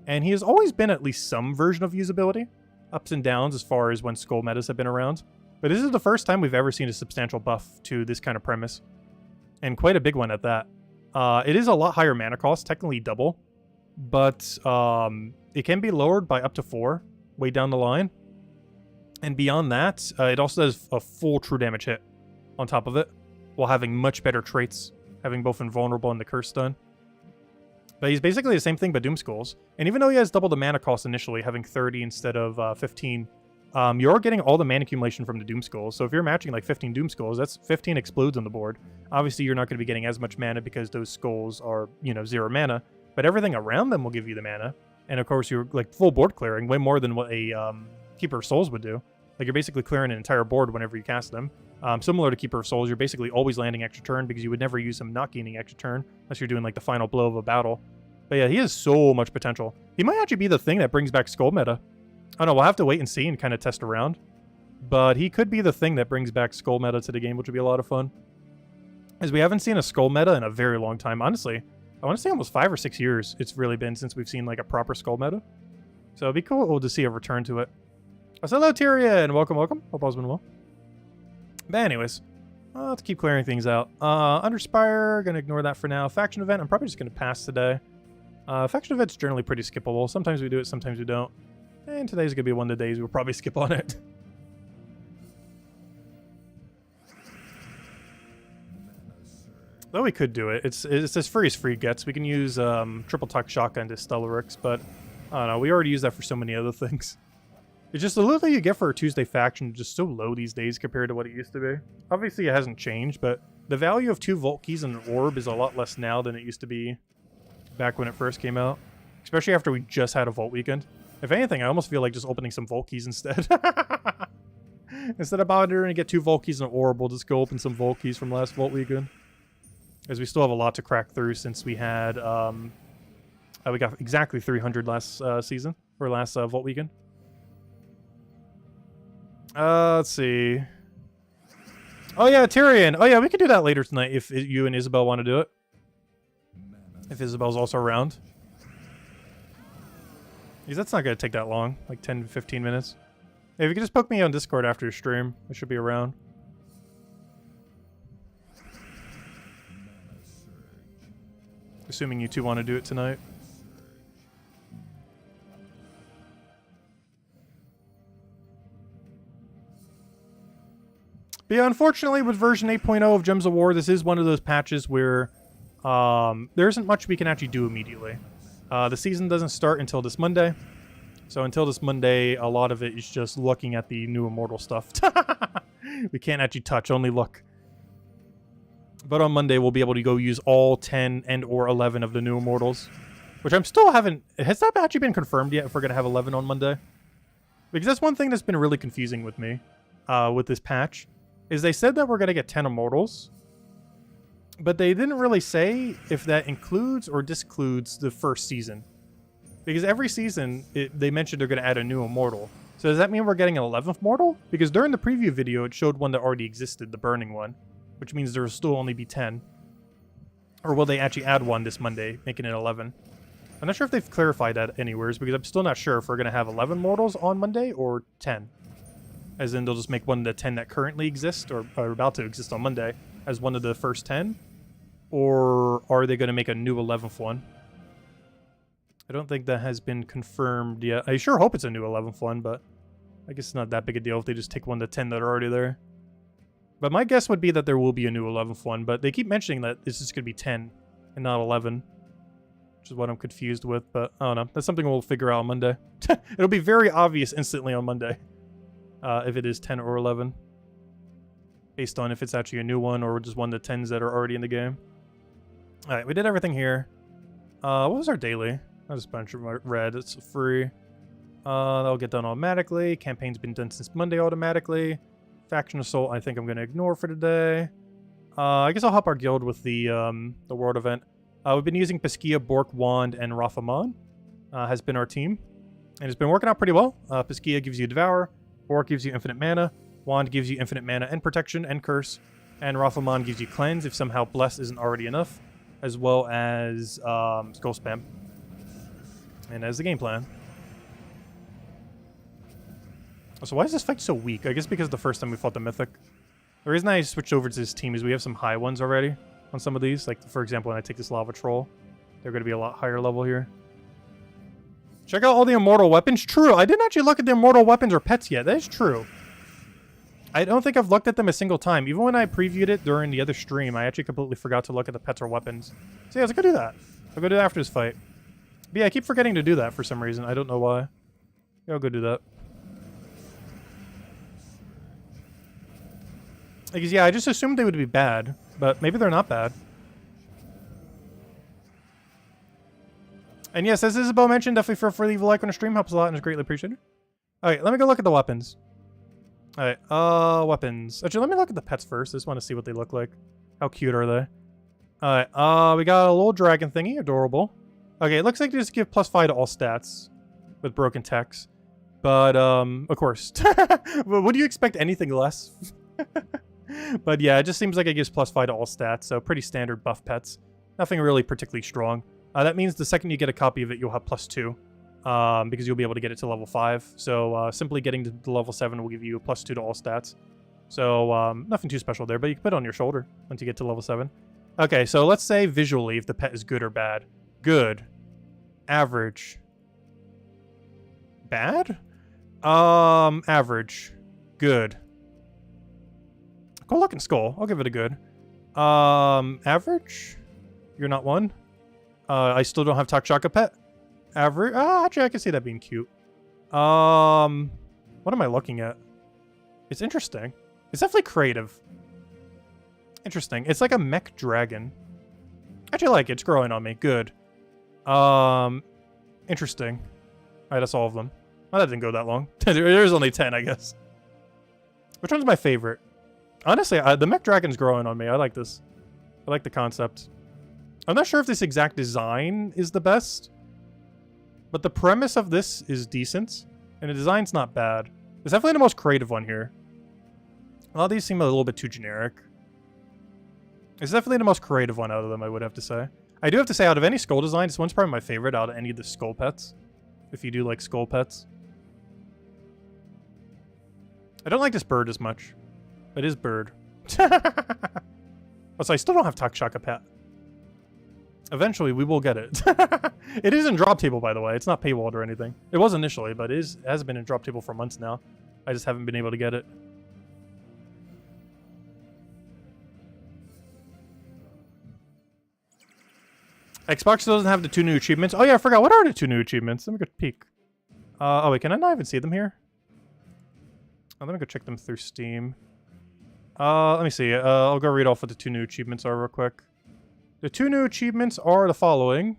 And he has always been at least some version of usability. Ups and downs as far as when skull metas have been around. But this is the first time we've ever seen a substantial buff to this kind of premise. And quite a big one at that. It is a lot higher mana cost, technically double. But it can be lowered by up to 4 way down the line. And beyond that, it also does a full true damage hit on top of it, while having much better traits, having both Invulnerable and the Curse Stun. But he's basically the same thing but Doom Skulls. And even though he has double the mana cost initially, having 30 instead of 15, you're getting all the mana accumulation from the Doom Skulls. So if you're matching like 15 Doom Skulls, that's 15 explodes on the board. Obviously, you're not going to be getting as much mana because those skulls are, you know, 0 mana. But everything around them will give you the mana. And of course, you're like full board clearing, way more than what a Keeper of Souls would do. Like you're basically clearing an entire board whenever you cast them. Similar to Keeper of Souls, you're basically always landing extra turn because you would never use him not gaining extra turn unless you're doing like the final blow of a battle. But yeah, he has so much potential. He might actually be the thing that brings back Skull meta. I don't know, we'll have to wait and see and kind of test around. But he could be the thing that brings back Skull meta to the game, which would be a lot of fun. As we haven't seen a Skull meta in a very long time. Honestly, I want to say almost 5 or 6 years it's really been since we've seen like a proper Skull meta. So it'd be cool to see a return to it. So hello Tyrion, welcome, welcome. Hope all's been well. But anyways, let's keep clearing things out. Underspire, gonna ignore that for now. Faction event, I'm probably just gonna pass today. Faction event's generally pretty skippable. Sometimes we do it, sometimes we don't. And today's gonna be one of the days we'll probably skip on it. Though we could do it. It's as free as free gets. We can use triple tuck shotgun to Stellarix, but I don't know, we already use that for so many other things. It's just the loot that you get for a Tuesday faction is just so low these days compared to what it used to be. Obviously it hasn't changed, but the value of 2 Vault Keys and an Orb is a lot less now than it used to be back when it first came out. Especially after we just had a Vault Weekend. If anything, I almost feel like just opening some Vault Keys instead. Instead of bothering to get 2 Vault Keys and an Orb, we'll just go open some Vault Keys from last Vault Weekend. As we still have a lot to crack through since we had, we got exactly 300 last season, or last Vault Weekend. Let's see. Oh yeah, Tyrion. Oh yeah, we could do that later tonight if you and Isabel want to do it. If Isabel's also around. Because that's not going to take that long, like 10 to 15 minutes. Hey, if you could just poke me on Discord after your stream, I should be around. Assuming you two want to do it tonight. But yeah, unfortunately, with version 8.0 of Gems of War, this is one of those patches where there isn't much we can actually do immediately. The season doesn't start until this Monday. So until this Monday, a lot of it is just looking at the new Immortal stuff. We can't actually touch, only look. But on Monday, we'll be able to go use all 10 and or 11 of the new Immortals. Which I'm still haven't... Has that actually been confirmed yet if we're going to have 11 on Monday? Because that's one thing that's been really confusing with me with this patch. Is they said that we're going to get 10 Immortals, but they didn't really say if that includes or discludes the first season. Because every season, they mentioned they're going to add a new Immortal. So does that mean we're getting an 11th Mortal? Because during the preview video, it showed one that already existed, the Burning one, which means there will still only be 10. Or will they actually add one this Monday, making it 11? I'm not sure if they've clarified that anywhere, because I'm still not sure if we're going to have 11 Mortals on Monday or 10. As in, they'll just make one of the 10 that currently exist, or are about to exist on Monday, as one of the first 10? Or are they going to make a new 11th one? I don't think that has been confirmed yet. I sure hope it's a new 11th one, but I guess it's not that big a deal if they just take one of the 10 that are already there. But my guess would be that there will be a new 11th one, but they keep mentioning that this is going to be 10 and not 11. Which is what I'm confused with, but I don't know. That's something we'll figure out on Monday. It'll be very obvious instantly on Monday. If it is 10 or 11. Based on if it's actually a new one or just one of the 10s that are already in the game. Alright, we did everything here. What was our daily? I just bunch of red. It's free. That'll get done automatically. Campaign's been done since Monday automatically. Faction Assault I think I'm going to ignore for today. I guess I'll help our guild with the world event. We've been using Piskia, Bork, Wand, and Rathaman. Has been our team. And it's been working out pretty well. Piskia gives you Devour. Bork gives you infinite mana. Wand gives you infinite mana and protection and curse. And Rathaman gives you cleanse if somehow bless isn't already enough. As well as skull spam. And as the game plan. So why is this fight so weak? I guess because the first time we fought the Mythic. The reason I switched over to this team is we have some high ones already on some of these. Like, for example, when I take this Lava Troll, they're going to be a lot higher level here. Check out all the immortal weapons. True, I didn't actually look at the immortal weapons or pets yet. That is true. I don't think I've looked at them a single time. Even when I previewed it during the other stream, I actually completely forgot to look at the pets or weapons. So yeah, let's go do that. I'll go do that after this fight. But yeah, I keep forgetting to do that for some reason. I don't know why. Yeah, I'll go do that. Because yeah, I just assumed they would be bad. But maybe they're not bad. And yes, as Isabel mentioned, definitely feel free to leave a like on the stream. Helps a lot and is greatly appreciated. Alright, let me go look at the weapons. Alright, weapons. Actually, let me look at the pets first. I just want to see what they look like. How cute are they? Alright, we got a little dragon thingy. Adorable. Okay, it looks like they just give +5 to all stats with broken text. But, of course. Would you expect anything less? But yeah, it just seems like it gives +5 to all stats, so pretty standard buff pets. Nothing really particularly strong. That means the second you get a copy of it, you'll have +2. Because you'll be able to get it to level 5. So simply getting to level 7 will give you a +2 to all stats. So nothing too special there, but you can put it on your shoulder once you get to level 7. Okay, so let's say visually if the pet is good or bad. Good. Average. Bad? Average. Good. Cool looking skull. I'll give it a good. Average? You're not one? I still don't have Takshaka pet. Average? Actually, I can see that being cute. What am I looking at? It's interesting. It's definitely creative. Interesting. It's like a mech dragon. Actually, I like it. It's growing on me. Good. Interesting. Alright, that's all of them. Well, that didn't go that long. There's only 10, I guess. Which one's my favorite? Honestly, the mech dragon's growing on me. I like this. I like the concept. I'm not sure if this exact design is the best. But the premise of this is decent. And the design's not bad. It's definitely the most creative one here. A lot of these seem a little bit too generic. It's definitely the most creative one out of them, I would have to say. I do have to say, out of any skull design, this one's probably my favorite out of any of the skull pets. If you do like skull pets. I don't like this bird as much. It is bird. Also, I still don't have Takshaka pet. Eventually, we will get it. It is in drop table, by the way. It's not paywalled or anything. It was initially, but it has been in drop table for months now. I just haven't been able to get it. Xbox doesn't have the 2 new achievements. Oh yeah, I forgot. What are the 2 new achievements? Let me go peek. Oh wait, can I not even see them here? Oh, let me go check them through Steam. Let me see. I'll go read off what the 2 new achievements are real quick. The 2 new achievements are the following.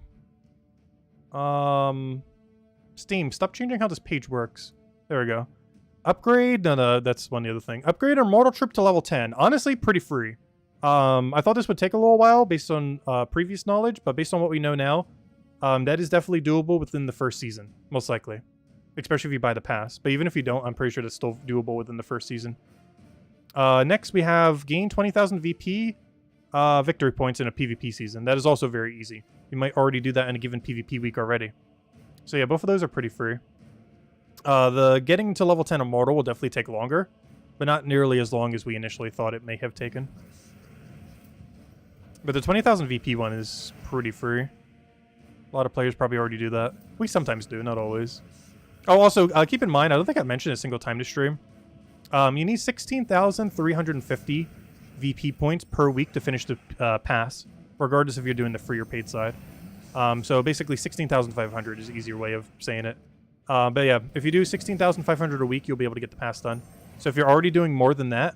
Steam, stop changing how this page works. There we go. Upgrade, no, that's one the other thing. Upgrade our mortal troop to level 10. Honestly, pretty free. I thought this would take a little while based on previous knowledge, but based on what we know now, that is definitely doable within the first season, most likely. Especially if you buy the pass. But even if you don't, I'm pretty sure that's still doable within the first season. Next, we have gain 20,000 VP victory points in a PvP season. That is also very easy. You might already do that in a given PvP week already. So yeah, both of those are pretty free. The getting to level 10 Immortal will definitely take longer, but not nearly as long as we initially thought it may have taken. But the 20,000 VP one is pretty free. A lot of players probably already do that. We sometimes do, not always. Oh, also, keep in mind, I don't think I mentioned a single time to stream. You need 16,350 VP points per week to finish the pass, regardless if you're doing the free or paid side. So basically 16,500 is the easier way of saying it. But yeah, if you do 16,500 a week, you'll be able to get the pass done. So if you're already doing more than that,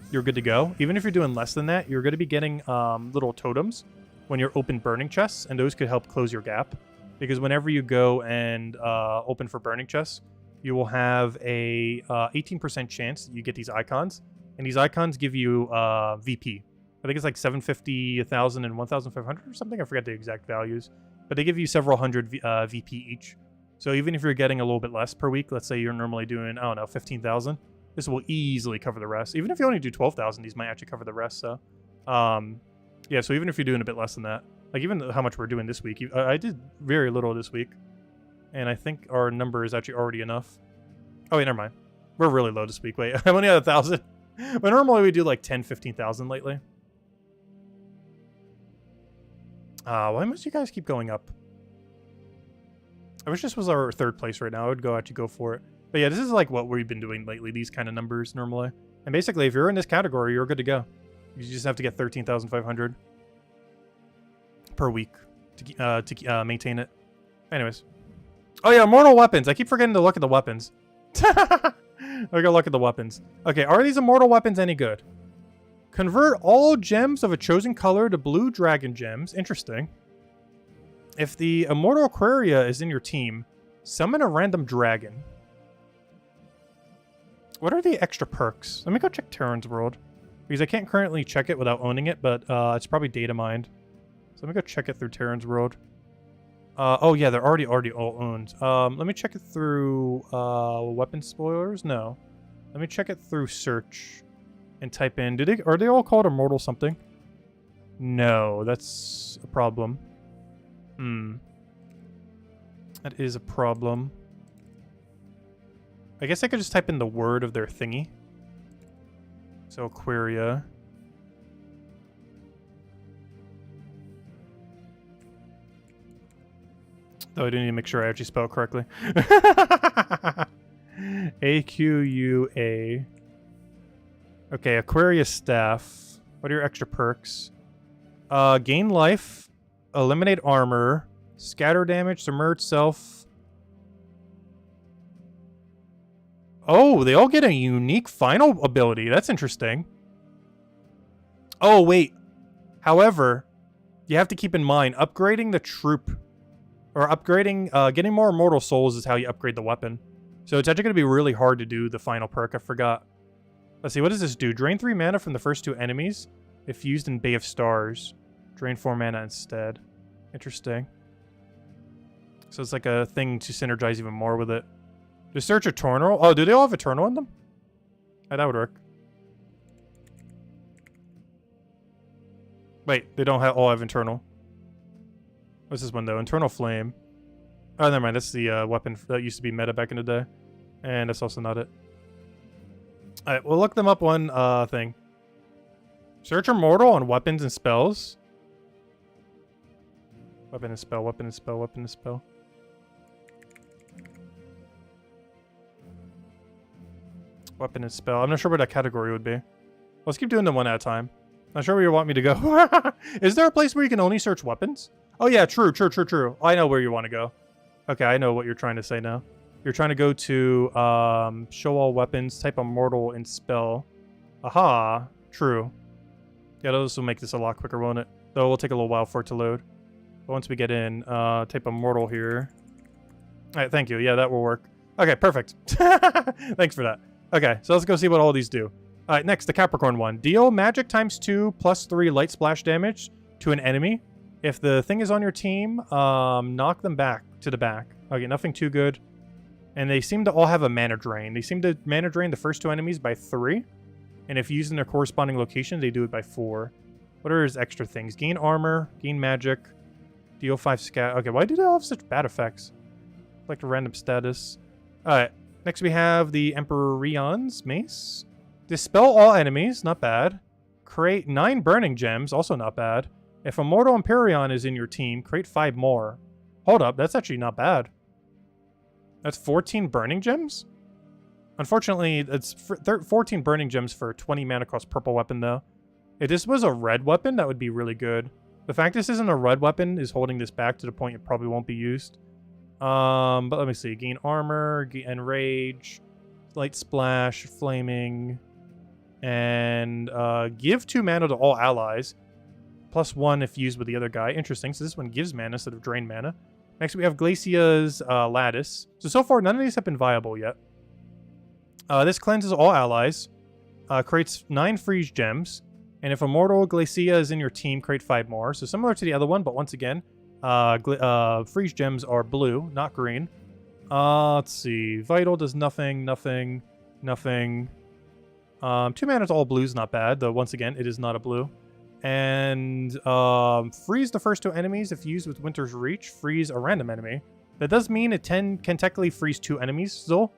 you're good to go. Even if you're doing less than that, you're going to be getting little totems when you're open burning chests, and those could help close your gap. Because whenever you go and open for burning chests, you will have a 18% chance that you get these icons. And these icons give you VP. I think it's like 750, 1,000, and 1,500 or something. I forget the exact values. But they give you several hundred VP each. So even if you're getting a little bit less per week, let's say you're normally doing, I don't know, 15,000, this will easily cover the rest. Even if you only do 12,000, these might actually cover the rest. So, yeah, so even if you're doing a bit less than that, like even how much we're doing this week, I did very little this week. And I think our number is actually already enough. Oh, wait, never mind. We're really low this week. Wait, I'm only at 1,000. But normally we do like 10, 15,000 lately. Why must you guys keep going up? I wish this was our 3rd place right now. I would actually go for it. But yeah, this is like what we've been doing lately, these kind of numbers normally. And basically, if you're in this category, you're good to go. You just have to get 13,500 per week to maintain it. Anyways. Oh yeah, immortal weapons. I keep forgetting to look at the weapons. I gotta look at the weapons. Okay, are these immortal weapons any good? Convert all gems of a chosen color to blue dragon gems. Interesting. If the immortal Aquaria is in your team, summon a random dragon. What are the extra perks? Let me go check Terran's World. Because I can't currently check it without owning it, but it's probably data mined. So let me go check it through Terran's World. Oh yeah, they're already all owned. Let me check it through weapon spoilers. No, let me check it through search and type in. Are they all called immortal something? No, that's a problem. That is a problem. I guess I could just type in the word of their thingy. So Aquaria. Though I do need to make sure I actually spell it correctly. A-Q-U-A. Okay, Aquarius Staff. What are your extra perks? Gain life, eliminate armor, scatter damage, submerge self. Oh, they all get a unique final ability. That's interesting. Oh, wait. However, you have to keep in mind, upgrading the troop, or upgrading, getting more immortal souls is how you upgrade the weapon. So it's actually going to be really hard to do the final perk. I forgot. Let's see, what does this do? Drain 3 mana from the first 2 enemies if used in Bay of Stars. Drain 4 mana instead. Interesting. So it's like a thing to synergize even more with it. Just search Eternal. Oh, do they all have Eternal in them? Oh, that would work. Wait, they don't all have Eternal. What's this one, though? Internal Flame. Oh, never mind. That's the weapon that used to be meta back in the day. And that's also not it. Alright, we'll look them up one thing. Search Immortal on weapons and spells. Weapon and spell, weapon and spell, weapon and spell. Weapon and spell. I'm not sure what that category would be. Let's keep doing them one at a time. Not sure where you want me to go. Is there a place where you can only search weapons? Oh yeah, true. I know where you want to go. Okay, I know what you're trying to say now. You're trying to go to show all weapons, type of mortal, and spell. Aha, true. Yeah, those will make this a lot quicker, won't it? Though it will take a little while for it to load. But once we get in, type of mortal here. Alright, thank you. Yeah, that will work. Okay, perfect. Thanks for that. Okay, so let's go see what all these do. Alright, next, the Capricorn one. Deal magic times 2 plus 3 light splash damage to an enemy. If the thing is on your team, knock them back to the back. Okay, nothing too good. And they seem to all have a mana drain. They seem to mana drain the first 2 enemies by 3. And if used in their corresponding location, they do it by 4. What are his extra things? Gain armor, gain magic, deal 5 scat. Okay, why do they all have such bad effects? Like a random status. Alright, next we have the Emperor Rion's mace. Dispel all enemies, not bad. Create 9 burning gems, also not bad. If a Mortal Empyrean is in your team, create 5 more. Hold up, that's actually not bad. That's 14 burning gems? Unfortunately, it's 14 burning gems for 20 mana cost purple weapon, though. If this was a red weapon, that would be really good. The fact this isn't a red weapon is holding this back to the point it probably won't be used. But let me see. Gain armor, enrage, light splash, flaming, and give 2 mana to all allies. Plus 1 if used with the other guy. Interesting. So this one gives mana instead of drain mana. Next we have Glacia's Lattice. So far, none of these have been viable yet. This cleanses all allies. Creates 9 freeze gems. And if a Mortal Glacia is in your team, create 5 more. So similar to the other one, but once again, freeze gems are blue, not green. Let's see. Vital does nothing. 2 mana to all blues, not bad. Though once again, it is not a blue. And freeze the first 2 enemies if used with Winter's Reach. Freeze a random enemy. That does mean it can technically freeze 2 enemies still.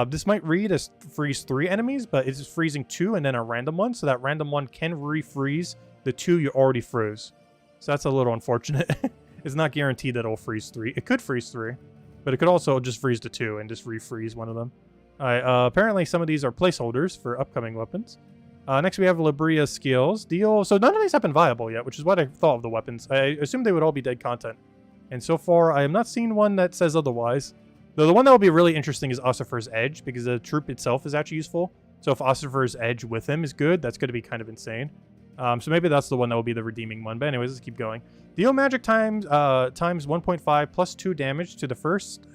This might read as freeze 3 enemies, but it's freezing 2 and then a random one. So that random one can refreeze the 2 you already froze. So that's a little unfortunate. It's not guaranteed that it'll freeze 3. It could freeze 3, but it could also just freeze the 2 and just refreeze one of them. Alright, apparently some of these are placeholders for upcoming weapons. Next we have Labria's skills. Deal. So none of these have been viable yet, which is what I thought of the weapons. I assumed they would all be dead content. And so far, I have not seen one that says otherwise. Though the one that will be really interesting is Ossifer's Edge, because the troop itself is actually useful. So if Ossifer's Edge with him is good, that's going to be kind of insane. So maybe that's the one that will be the redeeming one. But anyways, let's keep going. Deal magic times 1.5 plus 2 damage to the first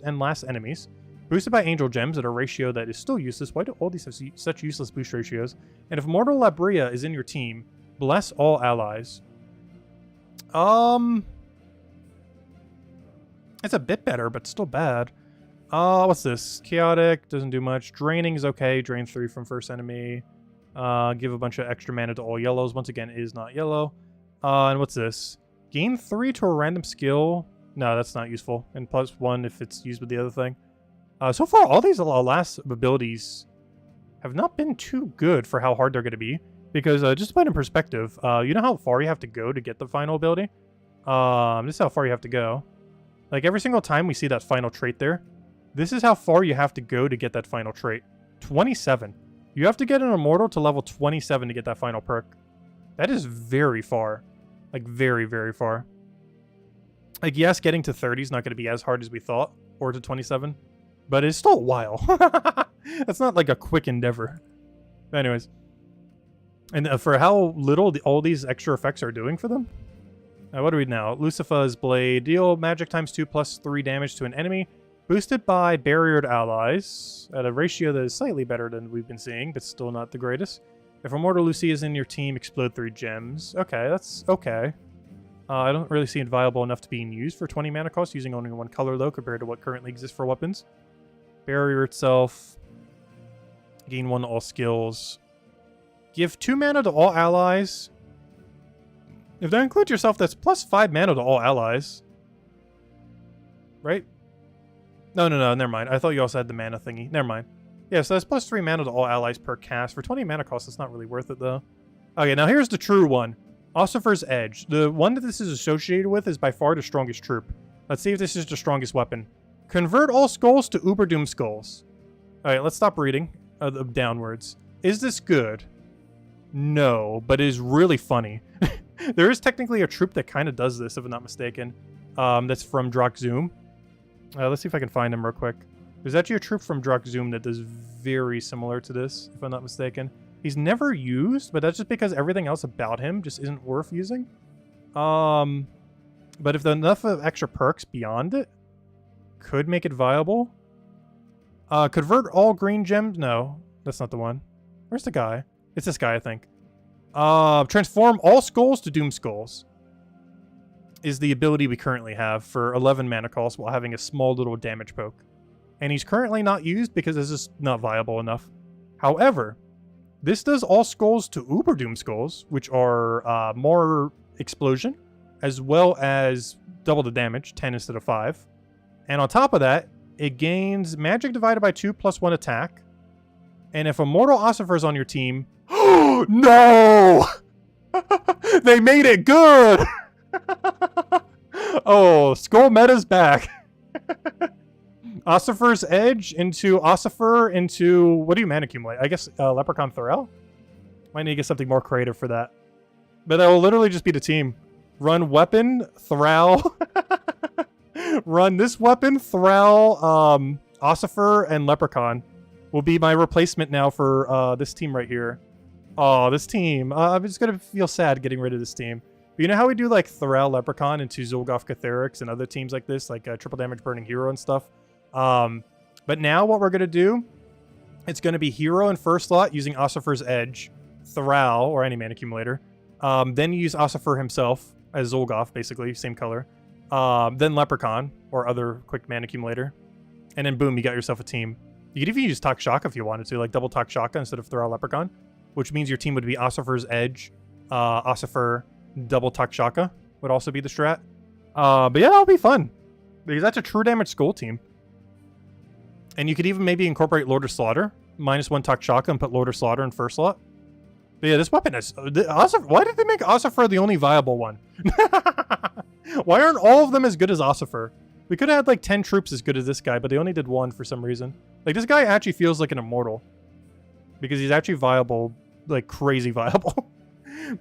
and last enemies. Boosted by angel gems at a ratio that is still useless. Why do all these have such useless boost ratios? And if Mortal Labria is in your team, bless all allies. It's a bit better, but still bad. What's this? Chaotic, doesn't do much. Draining is okay. Drain 3 from first enemy. Give a bunch of extra mana to all yellows. Once again, it is not yellow. And what's this? Gain 3 to a random skill. No, that's not useful. And plus 1 if it's used with the other thing. So far, all these last abilities have not been too good for how hard they're going to be. Because just to put it in perspective, you know how far you have to go to get the final ability? This is how far you have to go. Like every single time we see that final trait there, this is how far you have to go to get that final trait. 27. You have to get an Immortal to level 27 to get that final perk. That is very far. Like very, very far. Like yes, getting to 30 is not going to be as hard as we thought. Or to 27. But it's still a while. That's not like a quick endeavor. But anyways. And for how little all these extra effects are doing for them. What do we now? Lucifer's Blade. Deal magic times 2 plus 3 damage to an enemy. Boosted by barriered allies. At a ratio that is slightly better than we've been seeing. But still not the greatest. If Immortal Lucy is in your team, explode 3 gems. Okay, that's okay. I don't really see it viable enough to being used for 20 mana cost. Using only 1 color though compared to what currently exists for weapons. Barrier itself. Gain 1 to all skills. Give 2 mana to all allies. If that includes yourself, that's plus 5 mana to all allies. Right? No, never mind. I thought you also had the mana thingy. Never mind. Yeah, so that's plus 3 mana to all allies per cast. For 20 mana cost, it's not really worth it, though. Okay, now here's the true one. Ossifer's Edge. The one that this is associated with is by far the strongest troop. Let's see if this is the strongest weapon. Convert all skulls to Uber Doom skulls. Alright, let's stop reading downwards. Is this good? No, but it is really funny. There is technically a troop that kind of does this, if I'm not mistaken. That's from Drak'Zum. Let's see if I can find him real quick. There's actually a troop from Drak'Zum that does very similar to this, if I'm not mistaken. He's never used, but that's just because everything else about him just isn't worth using. But if there's enough of extra perks beyond it, could make it viable. Convert all green gems. No, that's not the one. Where's the guy? It's this guy, I think. Transform all skulls to Doom skulls is the ability we currently have for 11 mana cost while having a small little damage poke. And he's currently not used because this is not viable enough. However, this does all skulls to Uber Doom skulls, which are more explosion, as well as double the damage, 10 instead of 5. And on top of that, it gains magic divided by 2 plus 1 attack. And if a mortal Ossifer is on your team... No! They made it good! Oh, Skull meta's back. Ossifer's Edge into Ossifer into... What do you mana accumulate? I guess Leprechaun Thorel? Might need to get something more creative for that. But that will literally just be the team. Run Weapon, Thrall. Run this weapon, Thrall, Ossifer, and Leprechaun will be my replacement now for this team right here. Oh, this team. I'm just going to feel sad getting rid of this team. But you know how we do like Thrall, Leprechaun into Zolgoth Catharix and other teams like this, like Triple Damage Burning Hero and stuff? But now what we're going to do, it's going to be Hero in first slot using Ossifer's Edge, Thrall, or any mana accumulator. Then you use Ossifer himself as Zolgoth, basically, same color. Then Leprechaun, or other quick mana accumulator. And then boom, you got yourself a team. You could even use Takshaka if you wanted to, like double Takshaka instead of Thrall Leprechaun, which means your team would be Ossifer's Edge, Ossifer, double Takshaka would also be the strat. But yeah, that'll be fun. Because that's a true damage skull team. And you could even maybe incorporate Lord of Slaughter, -1 Takshaka, and put Lord of Slaughter in first slot. But yeah, this weapon is... Why did they make Ossifer the only viable one? Why aren't all of them as good as Ossifer? We could have had like 10 troops as good as this guy, but they only did 1 for some reason. Like, this guy actually feels like an immortal. Because he's actually viable, like crazy viable.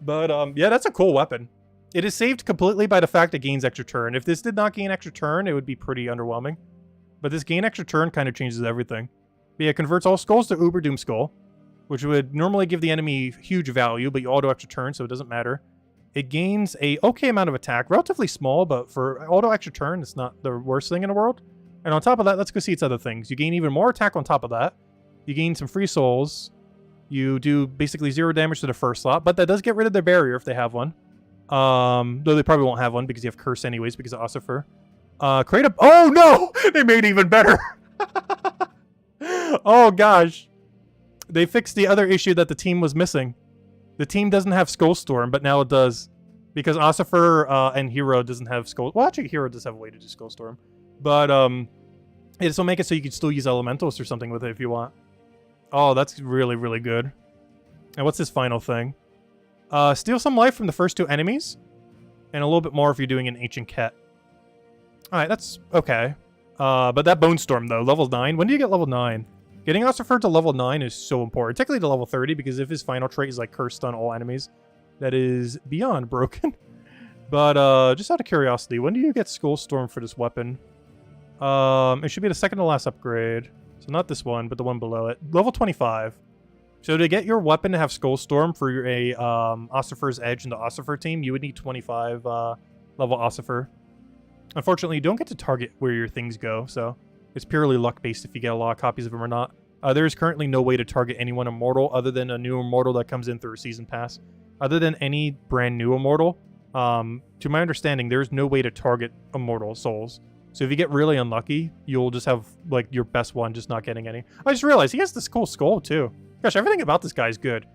But yeah, that's a cool weapon. It is saved completely by the fact it gains extra turn. If this did not gain extra turn, it would be pretty underwhelming. But this gain extra turn kind of changes everything. But yeah, it converts all skulls to Uber Doom Skull, which would normally give the enemy huge value, but you auto extra turn, so it doesn't matter. It gains a okay amount of attack, relatively small, but for auto extra turn, it's not the worst thing in the world. And on top of that, let's go see its other things. You gain even more attack on top of that. You gain some free souls. You do basically 0 damage to the first slot, but that does get rid of their barrier if they have one. Though they probably won't have one because you have Curse anyways because of Ossifer. Create a... Oh no! They made it even better! Oh gosh. They fixed the other issue that the team was missing. The team doesn't have Skullstorm, but now it does. Because Ossifer and Hero doesn't have Skull... Well, actually, Hero does have a way to do Skullstorm. But, this will make it so you can still use Elementals or something with it if you want. Oh, that's really, really good. And what's this final thing? Steal some life from the first 2 enemies. And a little bit more if you're doing an Ancient Ket. Alright, that's okay. But that Bone Storm, though, level 9. When do you get level 9? Getting Ossifer to level 9 is so important. Technically to level 30, because if his final trait is like Curse Stun all enemies, that is beyond broken. But just out of curiosity, when do you get Skullstorm for this weapon? It should be the second to last upgrade. So not this one, but the one below it. Level 25. So to get your weapon to have Skullstorm for your Ossifer's Edge in the Ossifer team, you would need 25 level Ossifer. Unfortunately, you don't get to target where your things go, so it's purely luck-based if you get a lot of copies of them or not. There is currently no way to target anyone immortal other than a new immortal that comes in through a season pass. Other than any brand new immortal, to my understanding, there's no way to target immortal souls. So if you get really unlucky, you'll just have like your best one just not getting any. I just realized he has this cool skull too. Gosh, everything about this guy is good.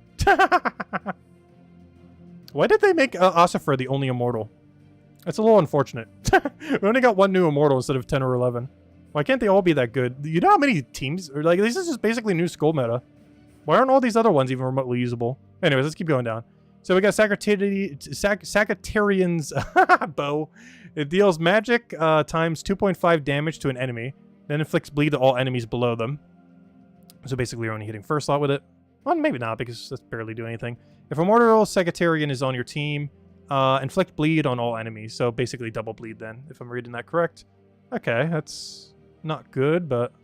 Why did they make Ossifer the only immortal? That's a little unfortunate. We only got 1 new immortal instead of 10 or 11. Why can't they all be that good? You know how many teams are like, this is just basically new skull meta. Why aren't all these other ones even remotely usable? Anyways, let's keep going down. So we got Sagittarian's bow. It deals magic times 2.5 damage to an enemy, then inflicts bleed to all enemies below them. So basically you're only hitting first slot with it. Well, maybe not, because that's barely doing anything. If a mortal Sagittarian is on your team, inflict bleed on all enemies. So basically double bleed then, if I'm reading that correct. Okay, that's not good, but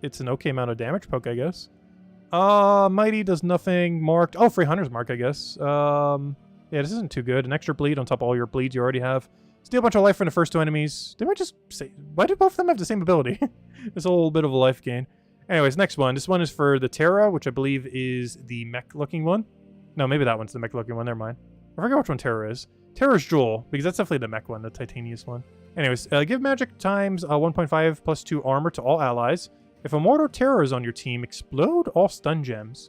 it's an okay amount of damage poke, I guess. Mighty does nothing. Marked. Oh, free Hunter's Mark, I guess. Yeah, this isn't too good. An extra bleed on top of all your bleeds you already have. Steal a bunch of life from the first 2 enemies. Did I just say... Why do both of them have the same ability? There's a little bit of a life gain. Anyways, next one. This one is for the Terra, which I believe is the mech-looking one. No, maybe that one's the mech-looking one. Never mind. I forget which one Terra is. Terra's Jewel, because that's definitely the mech one, the Titanius one. Anyways, give magic times 1.5 plus 2 armor to all allies. If a mortal Terror is on your team, explode all stun gems.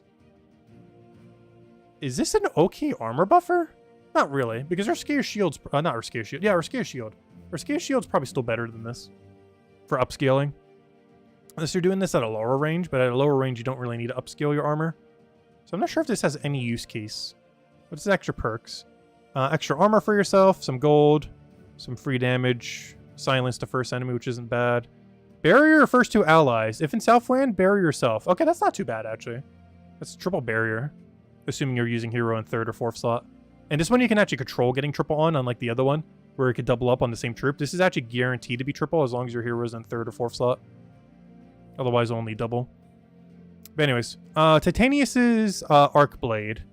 Is this an okay armor buffer? Not really, because Urscaeus Shield's... not Urscaeus Shield. Yeah, Urscaeus Shield. Urscaeus Shield's probably still better than this for upscaling. Unless you're doing this at a lower range, but at a lower range you don't really need to upscale your armor. So I'm not sure if this has any use case. What's the extra perks? Extra armor for yourself, some gold, some free damage, silence to first enemy, which isn't bad. Barrier your first 2 allies. If in Southland, barrier yourself. Okay, that's not too bad, actually. That's triple barrier, assuming you're using hero in 3rd or 4th slot. And this one you can actually control getting triple on, unlike the other one, where it could double up on the same troop. This is actually guaranteed to be triple as long as your hero is in 3rd or 4th slot. Otherwise, only double. But anyways, Titanius's Arc Blade.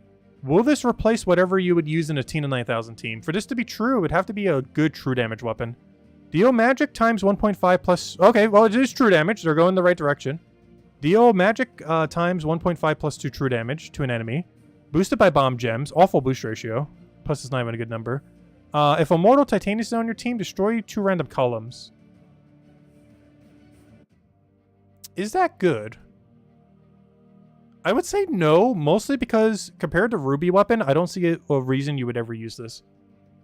Will this replace whatever you would use in a Tina 9000 team? For this to be true, it would have to be a good true damage weapon. Deal magic times 1.5 plus... Okay, well, it is true damage. They're going the right direction. Deal magic times 1.5 plus 2 true damage to an enemy. Boosted by bomb gems. Awful boost ratio. Plus it's not even a good number. If a mortal Titanius is on your team, destroy 2 random columns. Is that good? I would say no, mostly because compared to Ruby Weapon, I don't see a reason you would ever use this.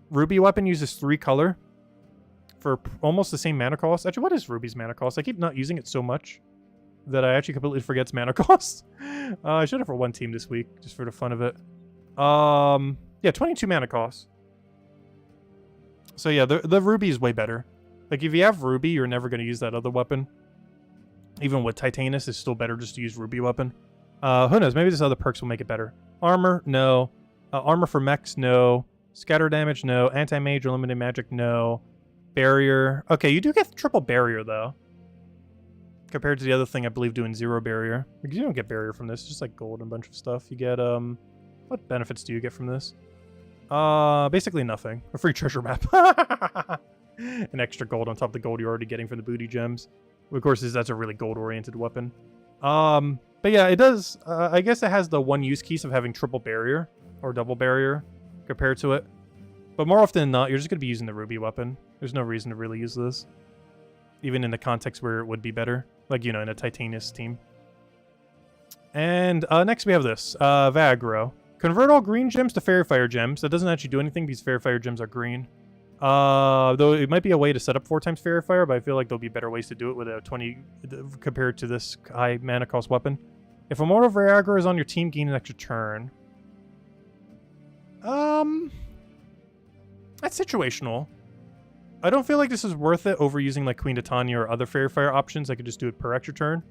Ruby Weapon uses 3 color for almost the same mana cost. Actually, what is Ruby's mana cost? I keep not using it so much that I actually completely forget its mana cost. I should have for one team this week, just for the fun of it. Yeah, 22 mana cost. So yeah, the Ruby is way better. Like, if you have Ruby, you're never going to use that other weapon. Even with Titanus, it's still better just to use Ruby Weapon. Who knows? Maybe this other perks will make it better. Armor, no. Armor for mechs, no. Scatter damage, no. Anti-mage or limited magic, no. Barrier. Okay, you do get triple barrier, though. Compared to the other thing, I believe, doing 0 barrier. Because you don't get barrier from this. It's just like gold and a bunch of stuff. You get, what benefits do you get from this? Basically nothing. A free treasure map. An extra gold on top of the gold you're already getting from the booty gems. Of course, that's a really gold-oriented weapon. But yeah, it does. I guess it has the one use case of having triple barrier or double barrier compared to it. But more often than not, you're just going to be using the Ruby weapon. There's no reason to really use this. Even in the context where it would be better. Like, you know, in a Titanus team. And next we have this. Viagra. Convert all green gems to Fairy Fire gems. That doesn't actually do anything because Fairy Fire gems are green. Though it might be a way to set up 4 times Fairy Fire, but I feel like there'll be better ways to do it with a 20 compared to this high mana cost weapon. If a mortal Viagra is on your team, gain an extra turn. That's situational. I don't feel like this is worth it over using like Queen Titania or other Fairy Fire options. I could just do it per extra turn.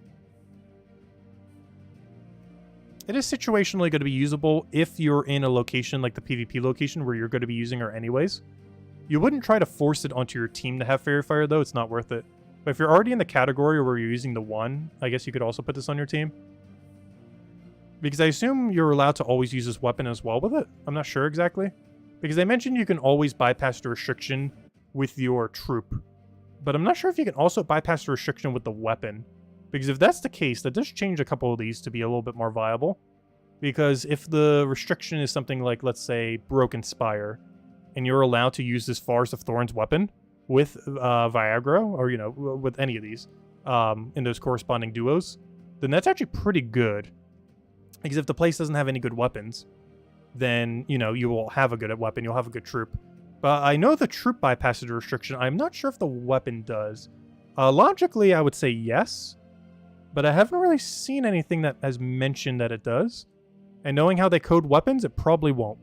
It is situationally going to be usable if you're in a location like the PvP location where you're going to be using her anyways. You wouldn't try to force it onto your team to have Fairy Fire, though. It's not worth it. But if you're already in the category where you're using the 1, I guess you could also put this on your team. Because I assume you're allowed to always use this weapon as well with it. I'm not sure exactly. Because they mentioned you can always bypass the restriction with your troop. But I'm not sure if you can also bypass the restriction with the weapon. Because if that's the case, that does change a couple of these to be a little bit more viable. Because if the restriction is something like, let's say, Broken Spire, and you're allowed to use this Forest of Thorns weapon with Viagra, or, you know, with any of these, in those corresponding duos, then that's actually pretty good. Because if the place doesn't have any good weapons, then, you know, you will have a good weapon, you'll have a good troop. But I know the troop bypasses the restriction. I'm not sure if the weapon does. Logically, I would say yes, but I haven't really seen anything that has mentioned that it does. And knowing how they code weapons, it probably won't.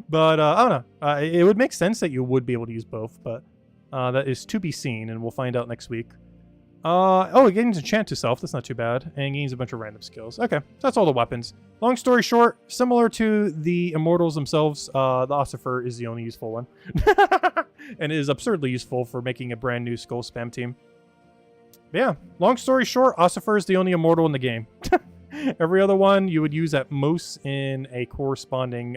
But I don't know. It would make sense that you would be able to use both, but that is to be seen, and we'll find out next week. Oh, it gains enchant to self. That's not too bad. And gains a bunch of random skills. Okay, so that's all the weapons. Long story short, similar to the Immortals themselves, the Ossifer is the only useful one. And it is absurdly useful for making a brand new Skull Spam team. But yeah, long story short, Ossifer is the only Immortal in the game. Every other one you would use at most in a corresponding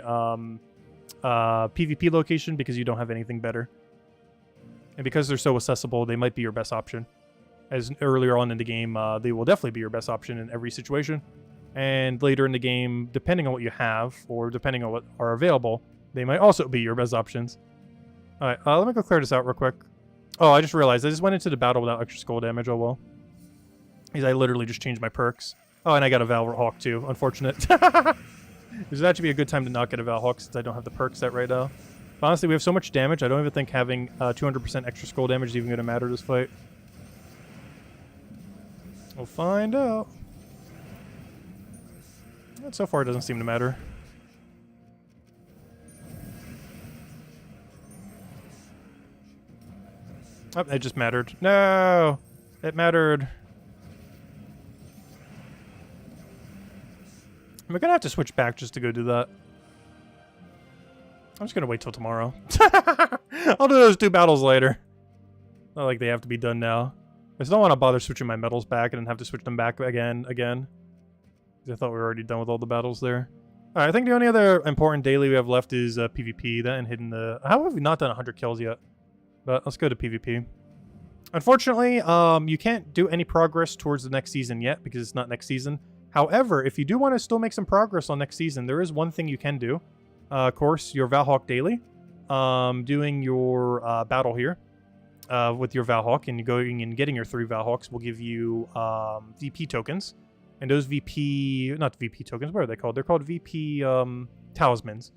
PvP location because you don't have anything better. And because they're so accessible, they might be your best option. As earlier on in the game, they will definitely be your best option in every situation. And later in the game, depending on what you have, or depending on what are available, they might also be your best options. Alright, let me go clear this out real quick. Oh, I just realized I just went into the battle without extra skull damage. Oh well. Because I literally just changed my perks. Oh, and I got a Valhawk too. Unfortunate. This would actually be a good time to not get a Valhawk since I don't have the perk set right now. But honestly, we have so much damage, I don't even think having 200% extra skull damage is even going to matter this fight. We'll find out. And so far, it doesn't seem to matter. Oh, it just mattered. No! It mattered. We're gonna have to switch back just to go do that. I'm just gonna wait till tomorrow. I'll do those 2 battles later. Not like they have to be done now. I just don't want to bother switching my medals back and then have to switch them back again. I thought we were already done with all the battles there. Alright, I think the only other important daily we have left is PvP. That and hidden the... How have we not done 100 kills yet? But let's go to PvP. Unfortunately, you can't do any progress towards the next season yet because it's not next season. However, if you do want to still make some progress on next season, there is one thing you can do. Of course, your Valhawk daily. Doing your battle here. With your Valhawk and going and getting your 3 Valhawks will give you VP tokens. And those not VP tokens, what are they called? They're called VP talismans.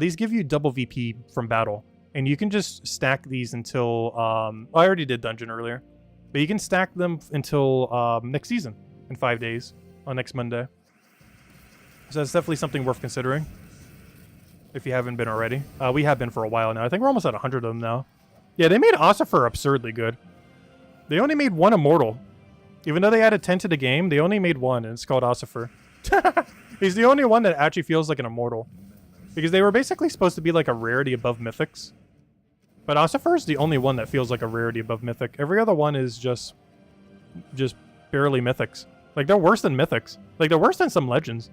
These give you double VP from battle. And you can just stack these until... I already did dungeon earlier. But you can stack them until next season in 5 days on next Monday. So that's definitely something worth considering. If you haven't been already. We have been for a while now. I think we're almost at 100 of them now. Yeah, they made Ossifer absurdly good. They only made 1 Immortal. Even though they added 10 to the game, they only made 1, and it's called Ossifer. He's the only one that actually feels like an Immortal. Because they were basically supposed to be like a rarity above Mythics. But Ossifer is the only one that feels like a rarity above Mythic. Every other one is just barely Mythics. Like, they're worse than Mythics. Like, they're worse than some Legends.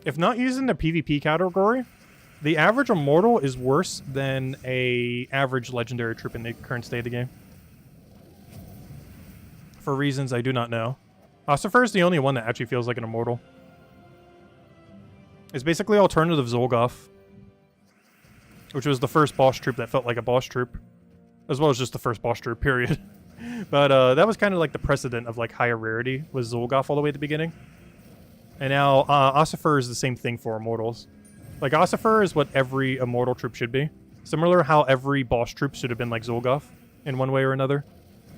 If not using the PvP category... The average Immortal is worse than a average Legendary troop in the current state of the game. For reasons I do not know. Ossifer is the only one that actually feels like an Immortal. It's basically alternative Zolgoth. Which was the first boss troop that felt like a boss troop. As well as just the first boss troop, period. But that was kind of like the precedent of like higher rarity, was Zolgoth all the way at the beginning. And now Ossifer is the same thing for Immortals. Like, Ossifer is what every Immortal troop should be. Similar how every boss troop should have been like Zolgoth in one way or another.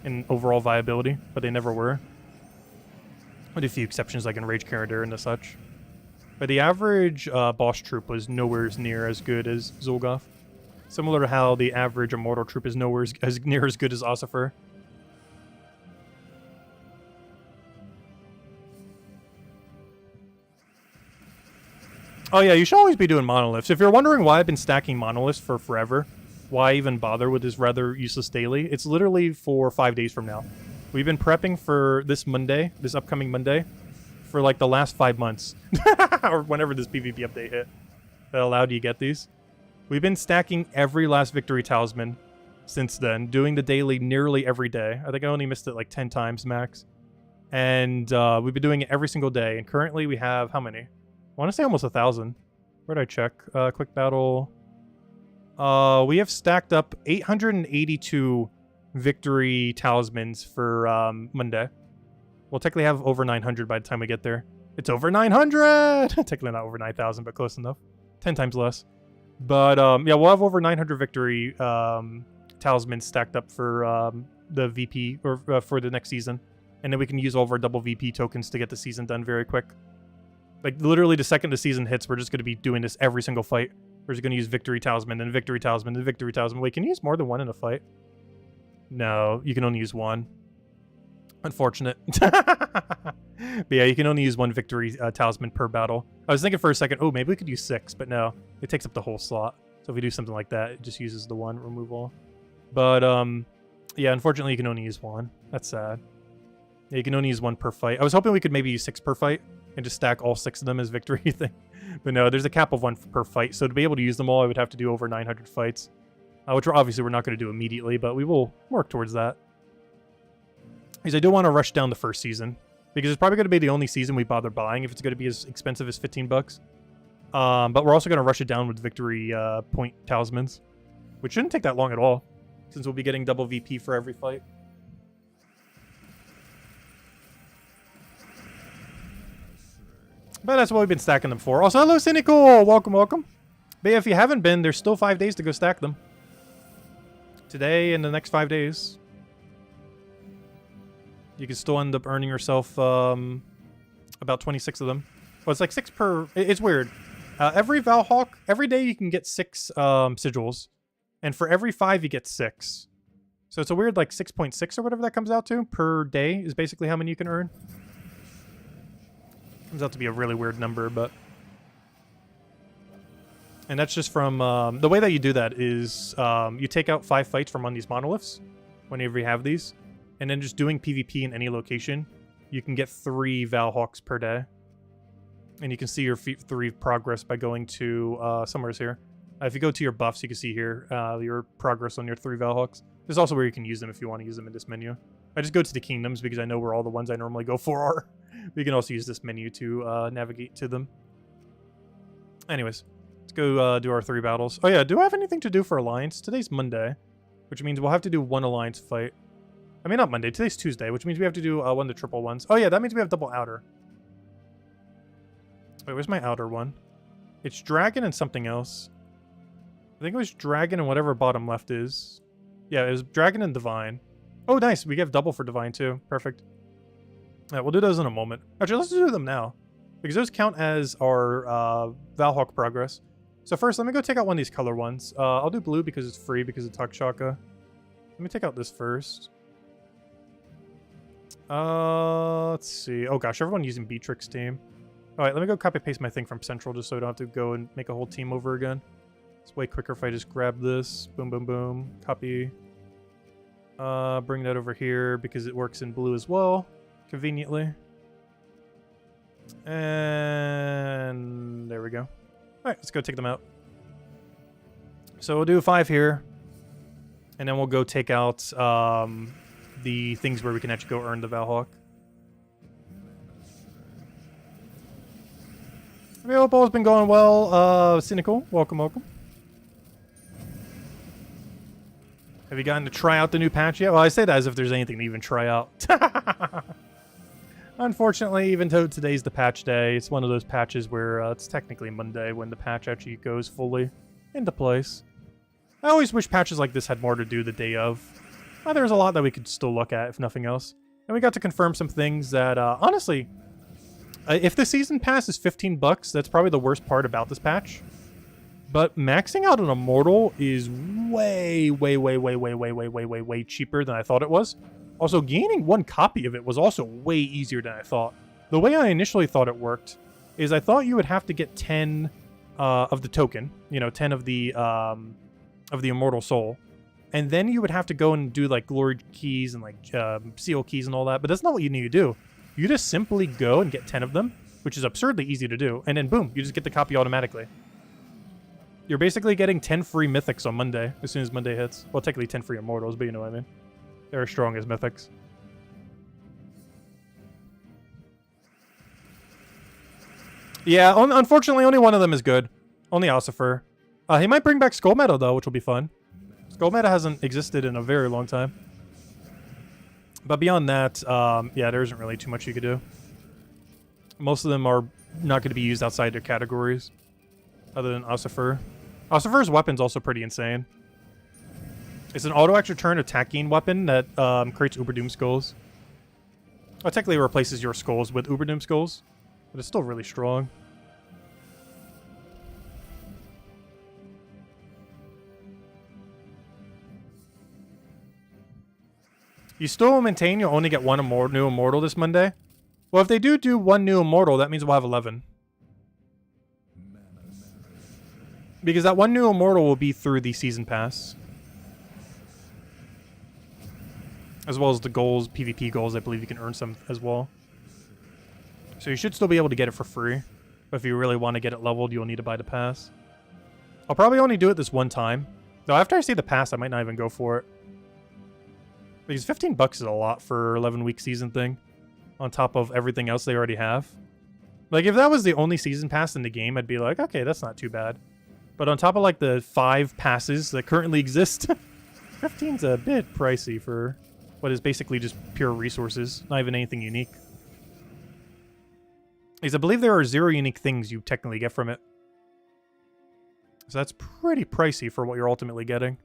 In overall viability, but they never were. With a few exceptions like in Rage Carador and such. But the average boss troop was nowhere near as good as Zolgoth. Similar to how the average Immortal troop is nowhere near as good as Ossifer. Oh yeah, you should always be doing monoliths. If you're wondering why I've been stacking monoliths for forever, why even bother with this rather useless daily, it's literally for 5 days from now. We've been prepping for this Monday, this upcoming Monday, for like the last 5 months. Or whenever this PvP update hit that allowed you to get these. We've been stacking every last victory talisman since then, doing the daily nearly every day. I think I only missed it like 10 times max. And we've been doing it every single day. And currently we have, how many? I want to say almost 1,000. Where'd I check? Quick battle. We have stacked up 882 victory talismans for Monday. We'll technically have over 900 by the time we get there. It's over 900! Technically not over 9,000, but close enough. 10 times less. But yeah, we'll have over 900 victory talismans stacked up for the VP, or for the next season. And then we can use all of our double VP tokens to get the season done very quick. Like, literally, the second the season hits, we're just going to be doing this every single fight. We're just going to use Victory Talisman, then Victory Talisman, then Victory Talisman. Wait, can you use more than one in a fight? No, you can only use one. Unfortunate. But yeah, you can only use one Victory Talisman per battle. I was thinking for a second, oh, maybe we could use 6, but no. It takes up the whole slot. So if we do something like that, it just uses the one removal. But, yeah, unfortunately, you can only use one. That's sad. Yeah, you can only use one per fight. I was hoping we could maybe use 6 per fight and just stack all 6 of them as victory thing. But no, there's a cap of 1 per fight. So to be able to use them all, I would have to do over 900 fights. Which obviously we're not going to do immediately, but we will work towards that. Because I do want to rush down the first season. Because it's probably going to be the only season we bother buying if it's going to be as expensive as 15 bucks. But we're also going to rush it down with victory point talismans. Which shouldn't take that long at all. Since we'll be getting double VP for every fight. But that's what we've been stacking them for. Also, hello, Cynical! Welcome, welcome. But yeah, if you haven't been, there's still 5 days to go stack them. Today and the next 5 days. You can still end up earning yourself about 26 of them. Well, it's like 6 per... It's weird. Every Valhawk, every day you can get 6 sigils. And for every 5, you get 6. So it's a weird, like, 6.6 or whatever that comes out to per day is basically how many you can earn. Comes out to be a really weird number, but... And that's just from... the way that you do that is you take out 5 fights from one of these monoliths whenever you have these. And then just doing PvP in any location, you can get 3 Valhawks per day. And you can see your 3 progress by going to somewhere's here. If you go to your buffs, you can see here your progress on your 3 Valhawks. There's also where you can use them if you want to use them in this menu. I just go to the kingdoms because I know where all the ones I normally go for are. But you can also use this menu to navigate to them. Anyways, let's go do our 3 battles. Oh yeah, do I have anything to do for Alliance? Today's Monday, which means we'll have to do 1 Alliance fight. I mean, not Monday. Today's Tuesday, which means we have to do 1 of the triple ones. Oh yeah, that means we have double outer. Wait, where's my outer one? It's dragon and something else. I think it was dragon and whatever bottom left is. Yeah, it was dragon and divine. Oh, nice. We have double for divine too. Perfect. Yeah, we'll do those in a moment. Actually, let's do them now. Because those count as our Valhawk progress. So first, let me go take out one of these color ones. I'll do blue because it's free because of Takshaka. Let me take out this first. Let's see. Oh gosh, everyone using Beatrix team. All right, let me go copy paste my thing from Central just so I don't have to go and make a whole team over again. It's way quicker if I just grab this. Boom, boom, boom. Copy. Bring that over here because it works in blue as well, conveniently. And there we go. All right, let's go take them out. So we'll do 5 here. And then we'll go take out the things where we can actually go earn the Valhawk. I hope all's been going well. Cynical, welcome, welcome. Have you gotten to try out the new patch yet? Well, I say that as if there's anything to even try out. Unfortunately, even though today's the patch day, it's one of those patches where it's technically Monday when the patch actually goes fully into place. I always wish patches like this had more to do the day of. There's a lot that we could still look at, if nothing else. And we got to confirm some things that, honestly, if the season pass is 15 bucks, that's probably the worst part about this patch. But maxing out an Immortal is way cheaper than I thought it was. Also, gaining 1 copy of it was also way easier than I thought. The way I initially thought it worked is I thought you would have to get 10 of the token, 10 of the Immortal Soul. And then you would have to go and do like glory keys and like seal keys and all that. But that's not what you need to do. You just simply go and get 10 of them, which is absurdly easy to do. And then boom, you just get the copy automatically. You're basically getting 10 free mythics on Monday as soon as Monday hits. Well, technically 10 free immortals, but you know what I mean. They're as strong as mythics. Yeah, unfortunately, only one of them is good. Only Ossifer. He might bring back Skull Meadow, though, which will be fun. Skull Meadow hasn't existed in a very long time. But beyond that, yeah, there isn't really too much you could do. Most of them are not going to be used outside their categories, other than Ossifer. Ossifer's weapon's also pretty insane. It's an auto-extra turn attacking weapon that creates Uberdoom Skulls. Well, technically replaces your skulls with Uberdoom Skulls. But it's still really strong. You still maintain you'll only get one new immortal this Monday? Well, if they do one new immortal, that means we'll have 11. Because that one new immortal will be through the season pass. As well as the goals, PvP goals, I believe you can earn some as well. So you should still be able to get it for free. But if you really want to get it leveled, you'll need to buy the pass. I'll probably only do it this one time. Though after I see the pass, I might not even go for it. Because 15 bucks is a lot for 11-week season thing. On top of everything else they already have. Like, if that was the only season pass in the game, I'd be like, okay, that's not too bad. But on top of, like, the 5 passes that currently exist, 15's a bit pricey for what is basically just pure resources. Not even anything unique. Because I believe there are 0 unique things you technically get from it. So that's pretty pricey for what you're ultimately getting.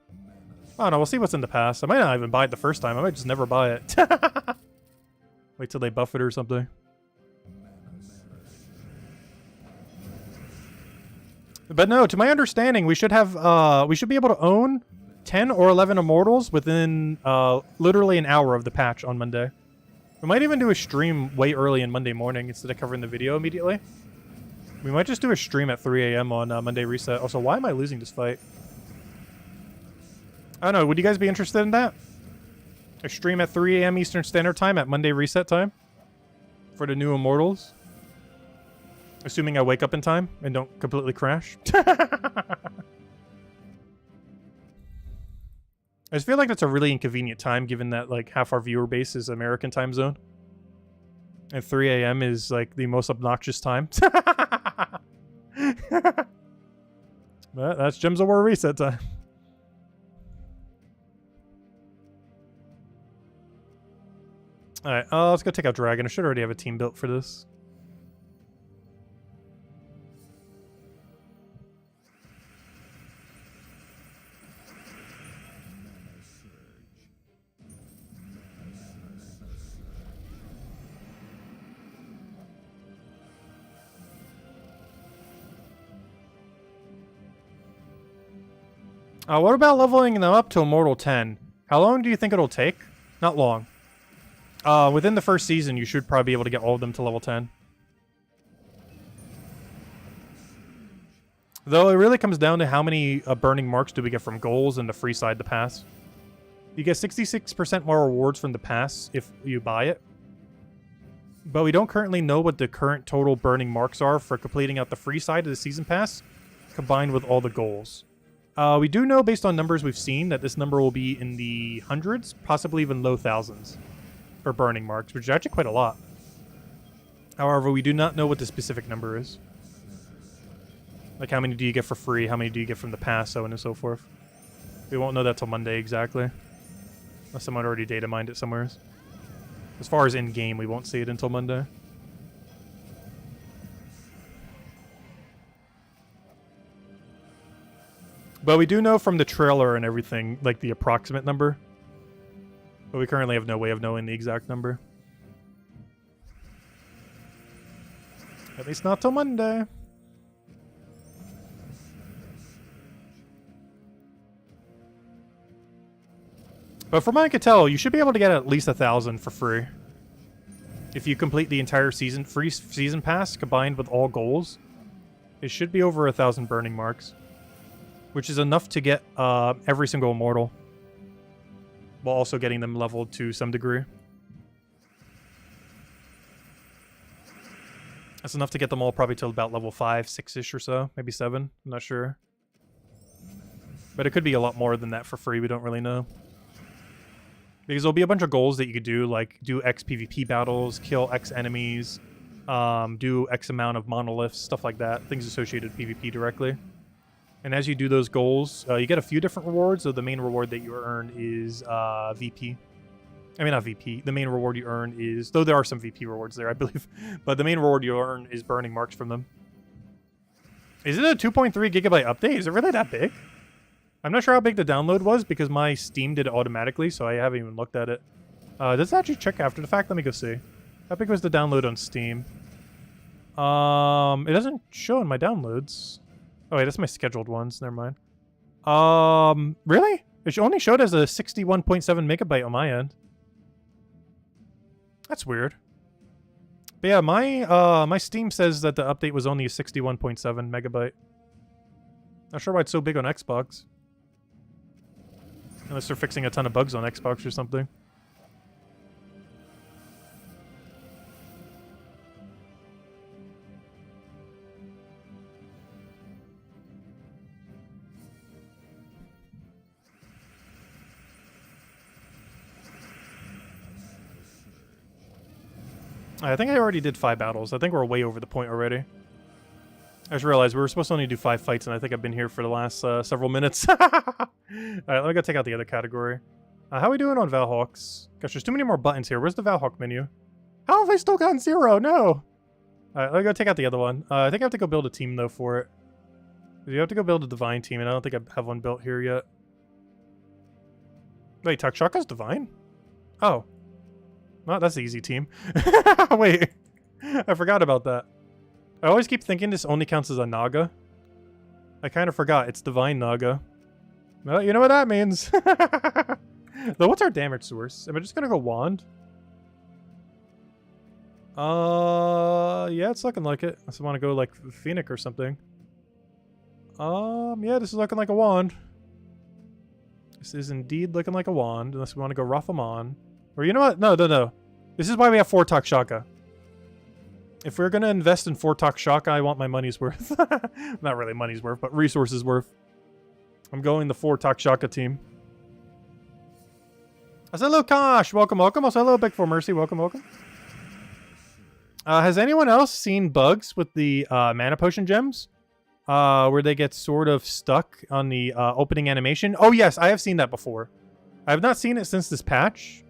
I don't know, we'll see what's in the pass. I might not even buy it the first time. I might just never buy it. Wait till they buff it or something. But no, to my understanding, we should have we should be able to own 10 or 11 immortals within literally an hour of the patch on Monday. We might even do a stream way early in Monday morning instead of covering the video immediately. We might just do a stream at 3 a.m. on Monday Reset. Also, why am I losing this fight? I don't know, would you guys be interested in that? A stream at 3 a.m. Eastern Standard Time at Monday Reset time? For the new Immortals? Assuming I wake up in time and don't completely crash. I just feel like that's a really inconvenient time given that like half our viewer base is American time zone. And 3 a.m. is like the most obnoxious time. But that's Gems of War Reset time. Alright, let's go take out Dragon. I should already have a team built for this. What about leveling them up to Immortal 10? How long do you think it'll take? Not long. Within the first season, you should probably be able to get all of them to level 10. Though it really comes down to how many burning marks do we get from goals and the free side, the pass. You get 66% more rewards from the pass if you buy it. But we don't currently know what the current total burning marks are for completing out the free side of the season pass, combined with all the goals. We do know, based on numbers we've seen, that this number will be in the hundreds, possibly even low thousands, for burning marks, which is actually quite a lot. However, we do not know what the specific number is. Like, how many do you get for free, how many do you get from the pass, so on and so forth. We won't know that till Monday exactly. Unless someone already data mined it somewhere. As far as in-game, we won't see it until Monday. But we do know from the trailer and everything, like, the approximate number. But we currently have no way of knowing the exact number. At least not till Monday. But from what I could tell, you should be able to get at least 1,000 for free. If you complete the entire season, free season pass combined with all goals, it should be over 1,000 burning marks. Which is enough to get every single immortal. While also getting them leveled to some degree. That's enough to get them all probably till about level 5, 6-ish or so. Maybe 7. I'm not sure. But it could be a lot more than that for free. We don't really know. Because there'll be a bunch of goals that you could do, like do X PvP battles, kill X enemies, do X amount of monoliths, stuff like that. Things associated with PvP directly. And as you do those goals, you get a few different rewards. So the main reward that you earn is VP. I mean, not VP. The main reward you earn is... Though there are some VP rewards there, I believe. But the main reward you earn is burning marks from them. Is it a 2.3 gigabyte update? Is it really that big? I'm not sure how big the download was because my Steam did it automatically, so I haven't even looked at it. Does it actually check after the fact? Let me go see. How big was the download on Steam? It doesn't show in my downloads. Oh wait, that's my scheduled ones. Never mind. Really? It only showed as a 61.7 megabyte on my end. That's weird. But yeah, my Steam says that the update was only a 61.7 megabyte. Not sure why it's so big on Xbox. Unless they're fixing a ton of bugs on Xbox or something. I think I already did 5 battles. I think we're way over the point already. I just realized we were supposed to only do 5 fights, and I think I've been here for the last several minutes. Alright, let me go take out the other category. How are we doing on Valhawks? Gosh, there's too many more buttons here. Where's the Valhawk menu? How have I still gotten 0? No! Alright, let me go take out the other one. I think I have to go build a team, though, for it. You have to go build a Divine team, and I don't think I have one built here yet. Wait, Takshaka's Divine? Oh. Well, that's an easy team. Wait, I forgot about that. I always keep thinking this only counts as a Naga. I kind of forgot. It's Divine Naga. Well, you know what that means. Though, what's our damage source? Am I just gonna go Wand? Yeah, it's looking like it. Unless I want to go like Phoenix or something. Yeah, this is looking like a Wand. This is indeed looking like a Wand. Unless we want to go Rafamon. Or you know what? No. This is why we have 4 Takshaka. If we're going to invest in 4 Takshaka, I want my money's worth. Not really money's worth, but resources worth. I'm going the 4 Takshaka team. I said hello, Kosh. Welcome. I said hello, Big for Mercy. Welcome. Has anyone else seen bugs with the mana potion gems? Where they get sort of stuck on the opening animation? Oh, yes. I have seen that before. I have not seen it since this patch.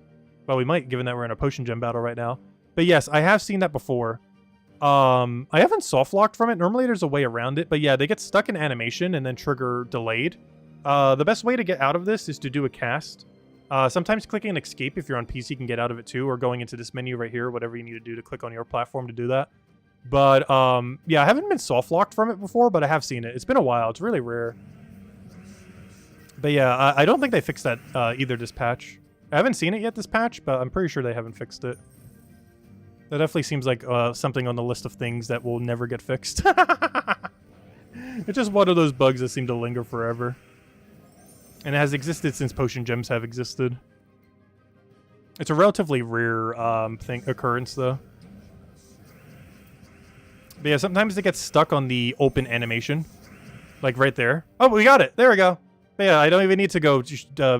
Well, we might, given that we're in a potion gem battle right now. But yes, I have seen that before. I haven't soft locked from it. Normally there's a way around it. But yeah, they get stuck in animation and then trigger delayed. The best way to get out of this is to do a cast. Sometimes clicking escape if you're on PC can get out of it too. Or going into this menu right here, whatever you need to do to click on your platform to do that. But yeah, I haven't been soft locked from it before, but I have seen it. It's been a while. It's really rare. But yeah, I don't think they fixed that either this patch. I haven't seen it yet this patch, but I'm pretty sure they haven't fixed it. That definitely seems like something on the list of things that will never get fixed. It's just one of those bugs that seem to linger forever. And it has existed since potion gems have existed. It's a relatively rare occurrence, though. But yeah, sometimes it gets stuck on the open animation. Like right there. Oh, we got it! There we go! But yeah, I don't even need to go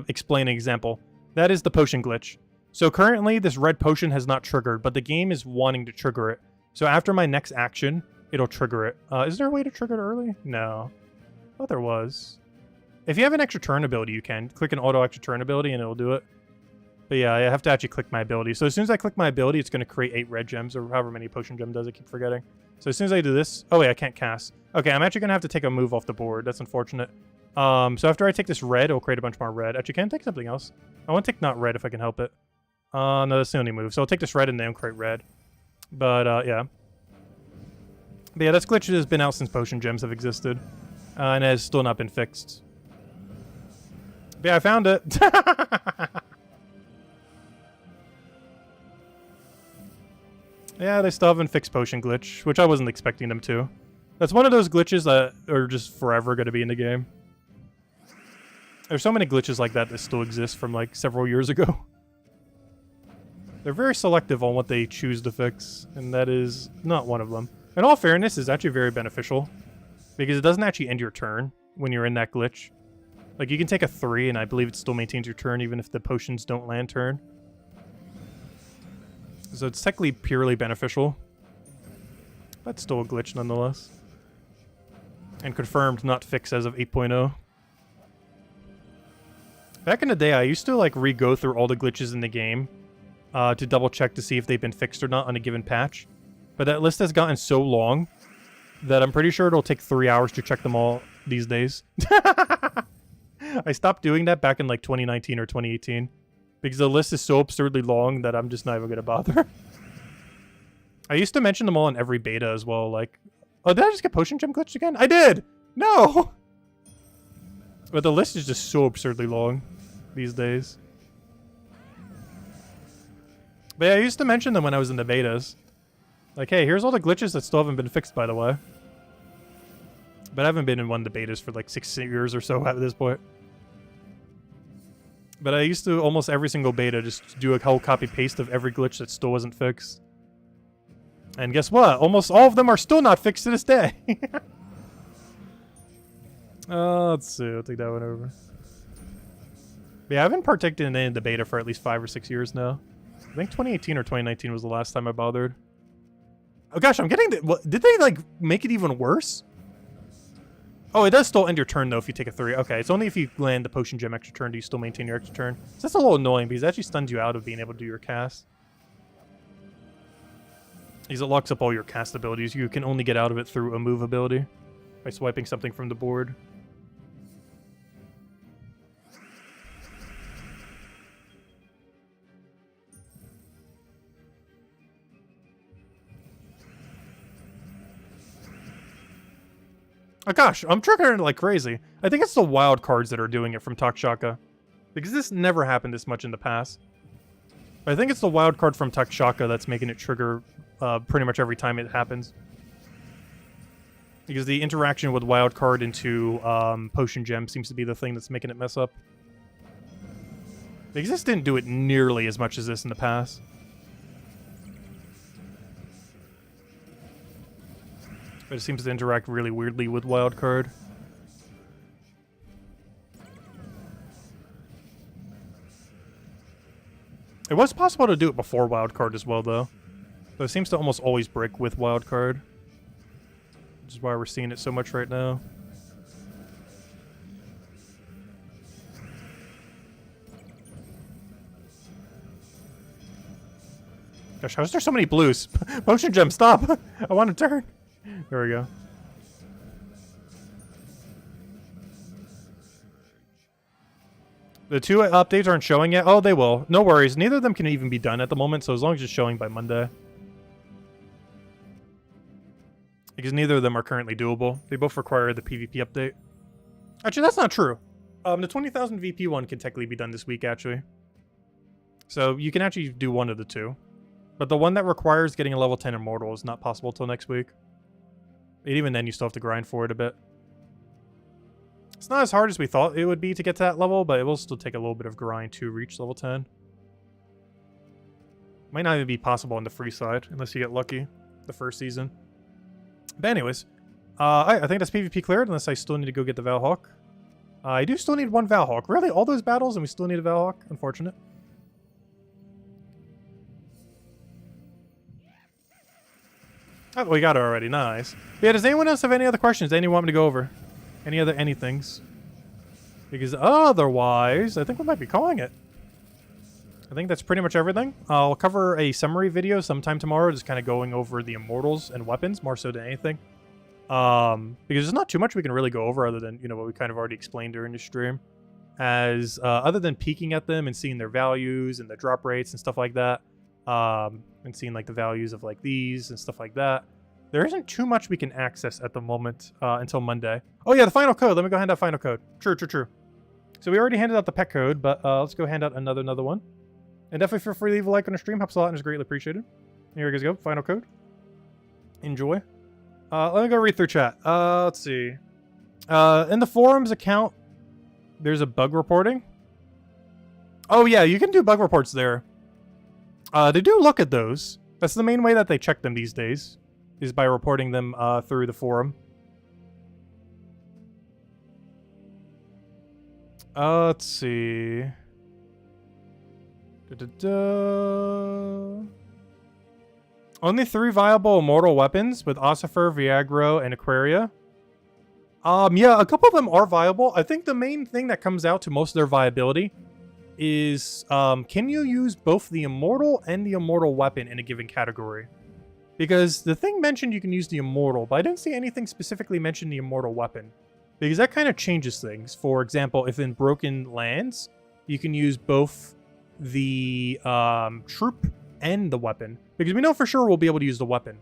explain an example. That is the potion glitch. So currently, this red potion has not triggered, but the game is wanting to trigger it. So after my next action, it'll trigger it. Is there a way to trigger it early? No. I thought there was. If you have an extra turn ability, you can. Click an auto extra turn ability and it'll do it. But yeah, I have to actually click my ability. So as soon as I click my ability, it's going to create 8 red gems, or however many potion gem does, I keep forgetting. So as soon as I do this... Oh wait, I can't cast. Okay, I'm actually going to have to take a move off the board. That's unfortunate. So after I take this red, it'll create a bunch more red. Actually, can I take something else? I want to take not red if I can help it. No, that's the only move. So I'll take this red and then create red. But, yeah. But yeah, this glitch has been out since potion gems have existed. And has still not been fixed. But yeah, I found it. Yeah, they still haven't fixed potion glitch, which I wasn't expecting them to. That's one of those glitches that are just forever going to be in the game. There's so many glitches like that that still exist from like several years ago. They're very selective on what they choose to fix, and that is not one of them. In all fairness, it's actually very beneficial, because it doesn't actually end your turn when you're in that glitch. Like, you can take a 3, and I believe it still maintains your turn, even if the potions don't land turn. So it's technically purely beneficial. But still a glitch nonetheless. And confirmed not fixed as of 8.0. Back in the day, I used to like re-go through all the glitches in the game to double check to see if they've been fixed or not on a given patch. But that list has gotten so long that I'm pretty sure it'll take 3 hours to check them all these days. I stopped doing that back in like 2019 or 2018. Because the list is so absurdly long that I'm just not even going to bother. I used to mention them all in every beta as well. Like, oh, did I just get potion gem glitched again? I did! No! But the list is just so absurdly long these days. But yeah, I used to mention them when I was in the betas. Like, hey, here's all the glitches that still haven't been fixed, by the way. But I haven't been in one of the betas for like 6 years or so at this point. But I used to almost every single beta just do a whole copy-paste of every glitch that still wasn't fixed. And guess what? Almost all of them are still not fixed to this day. Let's see. I'll take that one over. But yeah, I haven't partaken in any of the beta for at least 5 or 6 years now. I think 2018 or 2019 was the last time I bothered. Oh gosh, I'm getting the... What, did they, like, make it even worse? Oh, it does still end your turn, though, if you take a 3. Okay, it's only if you land the potion gem extra turn do you still maintain your extra turn. So that's a little annoying, because it actually stuns you out of being able to do your cast. Because it locks up all your cast abilities. You can only get out of it through a move ability. By swiping something from the board. Oh gosh, I'm triggering it like crazy. I think it's the wild cards that are doing it from Takshaka. Because this never happened this much in the past. I think it's the wild card from Takshaka that's making it trigger pretty much every time it happens. Because the interaction with wild card into potion gem seems to be the thing that's making it mess up. Because this didn't do it nearly as much as this in the past. But it seems to interact really weirdly with wildcard. It was possible to do it before wildcard as well, though. So it seems to almost always break with wildcard. Which is why we're seeing it so much right now. Gosh, how is there so many blues? Potion gem, stop! I want to turn. There we go. The 2 updates aren't showing yet? Oh, they will. No worries. Neither of them can even be done at the moment, so as long as it's showing by Monday. Because neither of them are currently doable. They both require the PvP update. Actually, that's not true. The 20,000 VP one can technically be done this week, actually. So you can actually do one of the 2. But the one that requires getting a level 10 Immortal is not possible till next week. And even then, you still have to grind for it a bit. It's not as hard as we thought it would be to get to that level, but it will still take a little bit of grind to reach level 10. Might not even be possible on the free side, unless you get lucky the first season. But anyways, I think that's PvP cleared, unless I still need to go get the Valhawk. I do still need 1 Valhawk. Really? All those battles and we still need a Valhawk? Unfortunate. Oh, we got it already. Nice. But yeah, does anyone else have any other questions? Anyone want me to go over? Any other anythings? Because otherwise, I think we might be calling it. I think that's pretty much everything. I'll cover a summary video sometime tomorrow, just kind of going over the Immortals and weapons, more so than anything. Because there's not too much we can really go over other than, you know, what we kind of already explained during the stream. As, other than peeking at them and seeing their values and the drop rates and stuff like that. And seeing like the values of like these and stuff like that. There isn't too much we can access at the moment until Monday. Oh yeah, the final code. Let me go hand out final code. True. So we already handed out the pet code, but let's go hand out another one. And definitely feel free to leave a like on the stream. Helps a lot and is greatly appreciated. Here you guys go. Final code. Enjoy. Let me go read through chat. Let's see. In the forums account, there's a bug reporting. Oh yeah, you can do bug reports there. They do look at those. That's the main way that they check them these days, is by reporting them through the forum. Let's see. Only 3 viable immortal weapons with Ossifer, Viagro, and Aquaria. Yeah, a couple of them are viable. I think the main thing that comes out to most of their viability is, can you use both the Immortal and the Immortal weapon in a given category? Because the thing mentioned you can use the Immortal, but I didn't see anything specifically mention the Immortal weapon. Because that kind of changes things. For example, if in Broken Lands, you can use both the troop and the weapon. Because we know for sure we'll be able to use the weapon.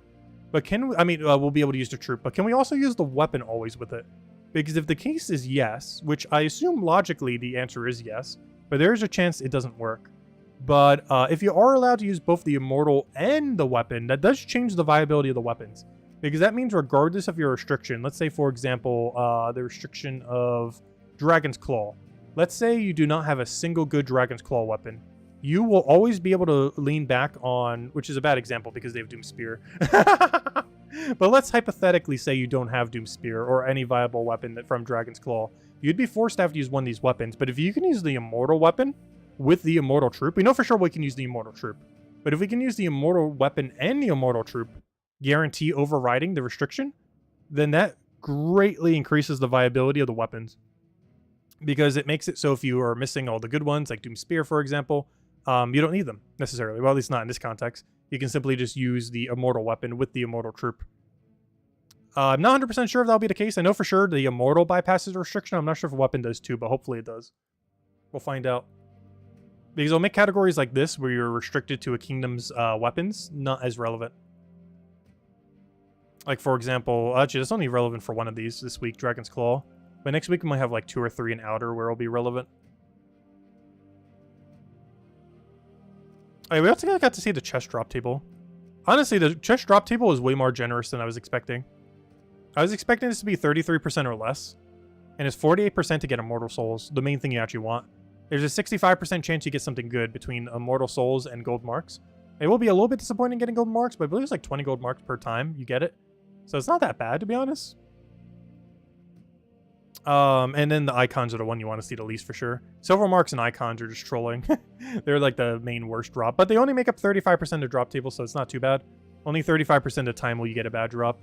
But can we, we'll be able to use the troop, but can we also use the weapon always with it? Because if the case is yes, which I assume logically the answer is yes, but there is a chance it doesn't work. But if you are allowed to use both the immortal and the weapon, that does change the viability of the weapons. Because that means regardless of your restriction, let's say for example, the restriction of Dragon's Claw. Let's say you do not have a single good Dragon's Claw weapon. You will always be able to lean back on, which is a bad example because they have Doom Spear. But let's hypothetically say you don't have Doom Spear or any viable weapon from Dragon's Claw. You'd be forced to have to use one of these weapons. But if you can use the Immortal weapon with the Immortal Troop, we know for sure we can use the Immortal Troop. But if we can use the Immortal weapon and the Immortal Troop, guarantee overriding the restriction, then that greatly increases the viability of the weapons. Because it makes it so if you are missing all the good ones, like Doom Spear, for example, you don't need them necessarily. Well, at least not in this context. You can simply just use the Immortal weapon with the Immortal Troop. I'm not 100% sure if that'll be the case. I know for sure the Immortal bypasses the restriction. I'm not sure if a weapon does too, but hopefully it does. We'll find out. Because it'll make categories like this, where you're restricted to a kingdom's weapons, not as relevant. Like, for example, actually, that's only relevant for one of these this week, Dragon's Claw. But next week we might have like 2 or 3 in Outer where it'll be relevant. Alright, we also got to see the chest drop table. Honestly, the chest drop table is way more generous than I was expecting. I was expecting this to be 33% or less. And it's 48% to get Immortal Souls, the main thing you actually want. There's a 65% chance you get something good between Immortal Souls and Gold Marks. It will be a little bit disappointing getting Gold Marks, but I believe it's like 20 Gold Marks per time you get it. So it's not that bad, to be honest. And then the icons are the one you want to see the least for sure. Silver marks and icons are just trolling. They're like the main worst drop, but they only make up 35% of drop table, so it's not too bad. Only 35% of the time will you get a bad drop.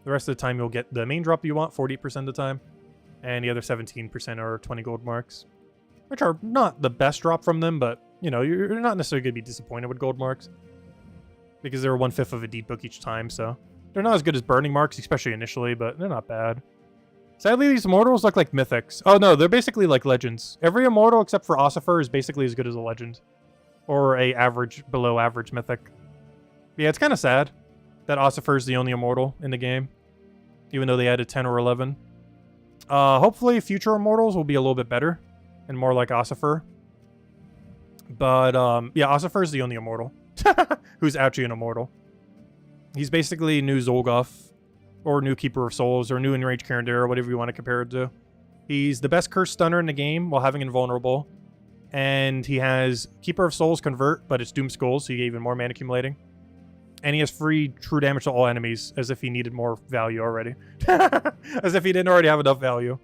The rest of the time you'll get the main drop you want 40% of the time, and the other 17% are 20 gold marks, which are not the best drop from them, but you know, you're not necessarily going to be disappointed with gold marks because they're 1/5 of a deep book each time, so they're not as good as burning marks, especially initially, but they're not bad. Sadly, these immortals look like mythics. Oh no, they're basically like legends. Every immortal except for Ossifer is basically as good as a legend. Or a average, below average mythic. Yeah, it's kind of sad that Ossifer is the only immortal in the game. Even though they added 10 or 11. Hopefully future immortals will be a little bit better. And more like Ossifer. But, yeah, Ossifer is the only immortal. Who's actually an immortal. He's basically new Zolgoth. Or new Keeper of Souls, or new Enraged Karandera, whatever you want to compare it to. He's the best cursed stunner in the game while having Invulnerable. And he has Keeper of Souls convert, but it's Doom Skulls, so you get even more mana accumulating. And he has free true damage to all enemies, as if he needed more value already. As if he didn't already have enough value.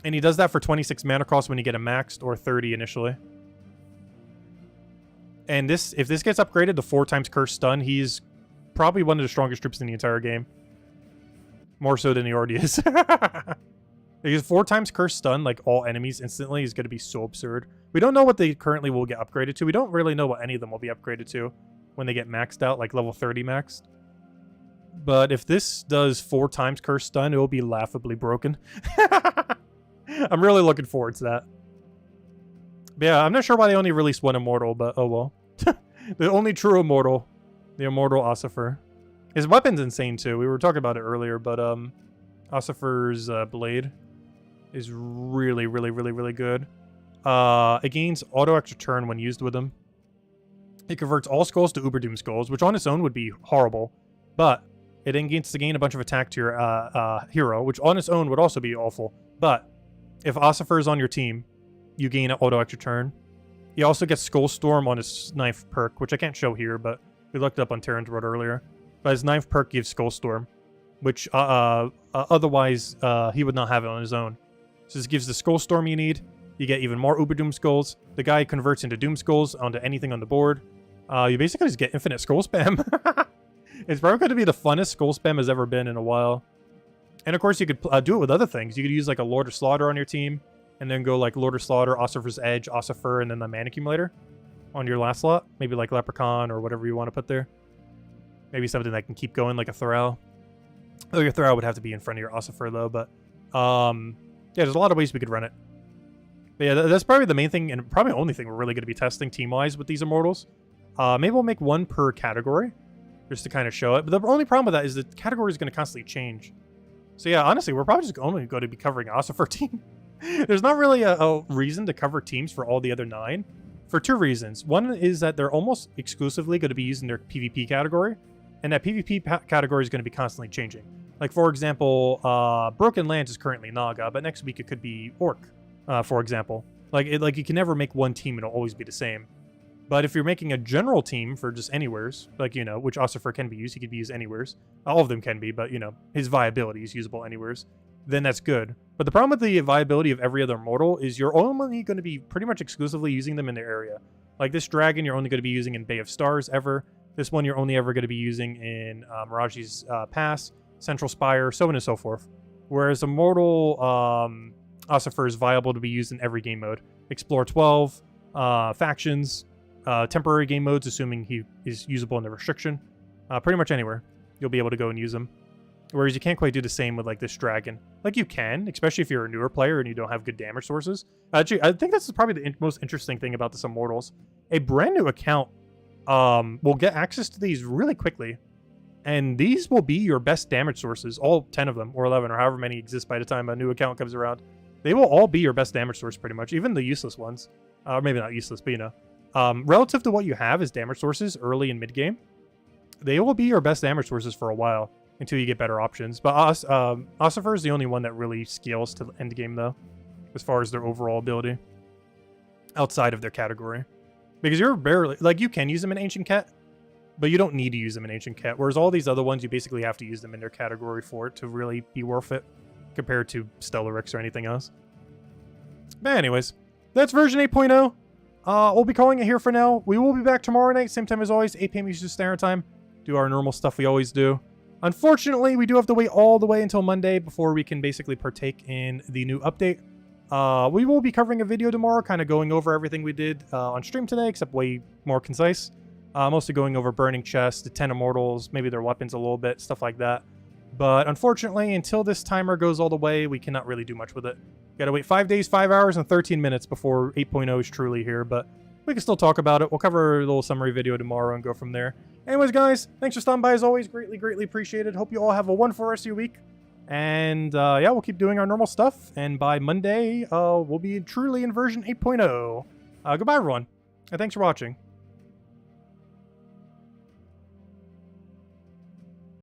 And he does that for 26 mana cost when you get him maxed, or 30 initially. And this, if this gets upgraded to 4 times Cursed Stun, he's probably one of the strongest troops in the entire game. More so than he already is. Because 4 times Cursed Stun, like all enemies instantly, is going to be so absurd. We don't know what they currently will get upgraded to. We don't really know what any of them will be upgraded to when they get maxed out, like level 30 maxed. But if this does 4 times Cursed Stun, it will be laughably broken. I'm really looking forward to that. But yeah, I'm not sure why they only released 1 immortal, but oh well. The only true immortal. The immortal Ossifer. His weapon's insane too. We were talking about it earlier, but Ossifer's blade is really, really, really, really good. It gains auto extra turn when used with him. It converts all skulls to Uber Doom Skulls, which on its own would be horrible, but it then gets to gain a bunch of attack to your hero, which on its own would also be awful. But if Ossifer is on your team, you gain an auto extra turn. He also gets Skull Storm on his knife perk, which I can't show here, but we looked up on Terran's Road earlier. But his knife perk gives Skull Storm, which otherwise he would not have it on his own. So this gives the Skull Storm you need. You get even more Uber Doom Skulls. The guy converts into Doom Skulls onto anything on the board. You basically just get infinite Skull Spam. It's probably going to be the funnest Skull Spam has ever been in a while. And of course you could do it with other things. You could use like a Lord of Slaughter on your team. And then go like Lord of Slaughter, Ossifer's Edge, Ossifer, and then the Mana Accumulator on your last slot. Maybe like Leprechaun or whatever you want to put there. Maybe something that can keep going like a Thrall. Oh, your Thrall would have to be in front of your Ossifer though, but yeah, there's a lot of ways we could run it. But yeah, that's probably the main thing and probably the only thing we're really going to be testing team-wise with these Immortals Maybe we'll make one per category, just to kind of show it. But the only problem with that is the category is going to constantly change. So yeah, honestly, we're probably just only going to be covering Ossifer team. There's not really a reason to cover teams for all the other 9, for 2 reasons. One is that they're almost exclusively going to be using their PvP category, and that PvP category is going to be constantly changing. Like, for example, Broken Lands is currently Naga, but next week it could be Orc, for example. Like you can never make one team and it'll always be the same. But if you're making a general team for just anywheres, like, you know, which Ossifer can be used, he could be used anywheres. All of them can be, but, you know, his viability is usable anywheres. Then that's good. But the problem with the viability of every other mortal is you're only going to be pretty much exclusively using them in their area. Like this dragon, you're only going to be using in Bay of Stars ever. This one, you're only ever going to be using in Mirage's Pass, Central Spire, so on and so forth. Whereas a mortal Ossifer is viable to be used in every game mode. Explore 12, factions, temporary game modes, assuming he is usable in the restriction. Pretty much anywhere, you'll be able to go and use them. Whereas you can't quite do the same with, like, this dragon. Like, you can, especially if you're a newer player and you don't have good damage sources. Actually, I think that's probably the most interesting thing about this Immortals. A brand new account will get access to these really quickly. And these will be your best damage sources, all 10 of them, or 11, or however many exist by the time a new account comes around. They will all be your best damage source, pretty much, even the useless ones. Or maybe not useless, but, you know. Relative to what you have as damage sources early and mid-game, they will be your best damage sources for a while, until you get better options. But Ossifer is the only one that really scales to the end game, though, as far as their overall ability, outside of their category. Because you're barely, like, you can use them in Ancient Ket, but you don't need to use them in Ancient Ket, whereas all these other ones, you basically have to use them in their category for it to really be worth it, compared to Stellaryx or anything else. But anyways, that's version 8.0. We'll be calling it here for now. We will be back tomorrow night, same time as always, 8 p.m. Eastern Standard Time. Do our normal stuff we always do. Unfortunately, we do have to wait all the way until Monday before we can basically partake in the new update. We will be covering a video tomorrow, kind of going over everything we did on stream today, except way more concise. Mostly going over Burning Chest, the 10 Immortals, maybe their weapons a little bit, stuff like that. But unfortunately, until this timer goes all the way, we cannot really do much with it. Gotta wait 5 days, 5 hours, and 13 minutes before 8.0 is truly here, but we can still talk about it. We'll cover a little summary video tomorrow and go from there. Anyways, guys, thanks for stopping by as always. Greatly, greatly appreciated. Hope you all have a wonderful rest of your week. And yeah, we'll keep doing our normal stuff. And by Monday, we'll be truly in version 8.0. Goodbye, everyone. And thanks for watching.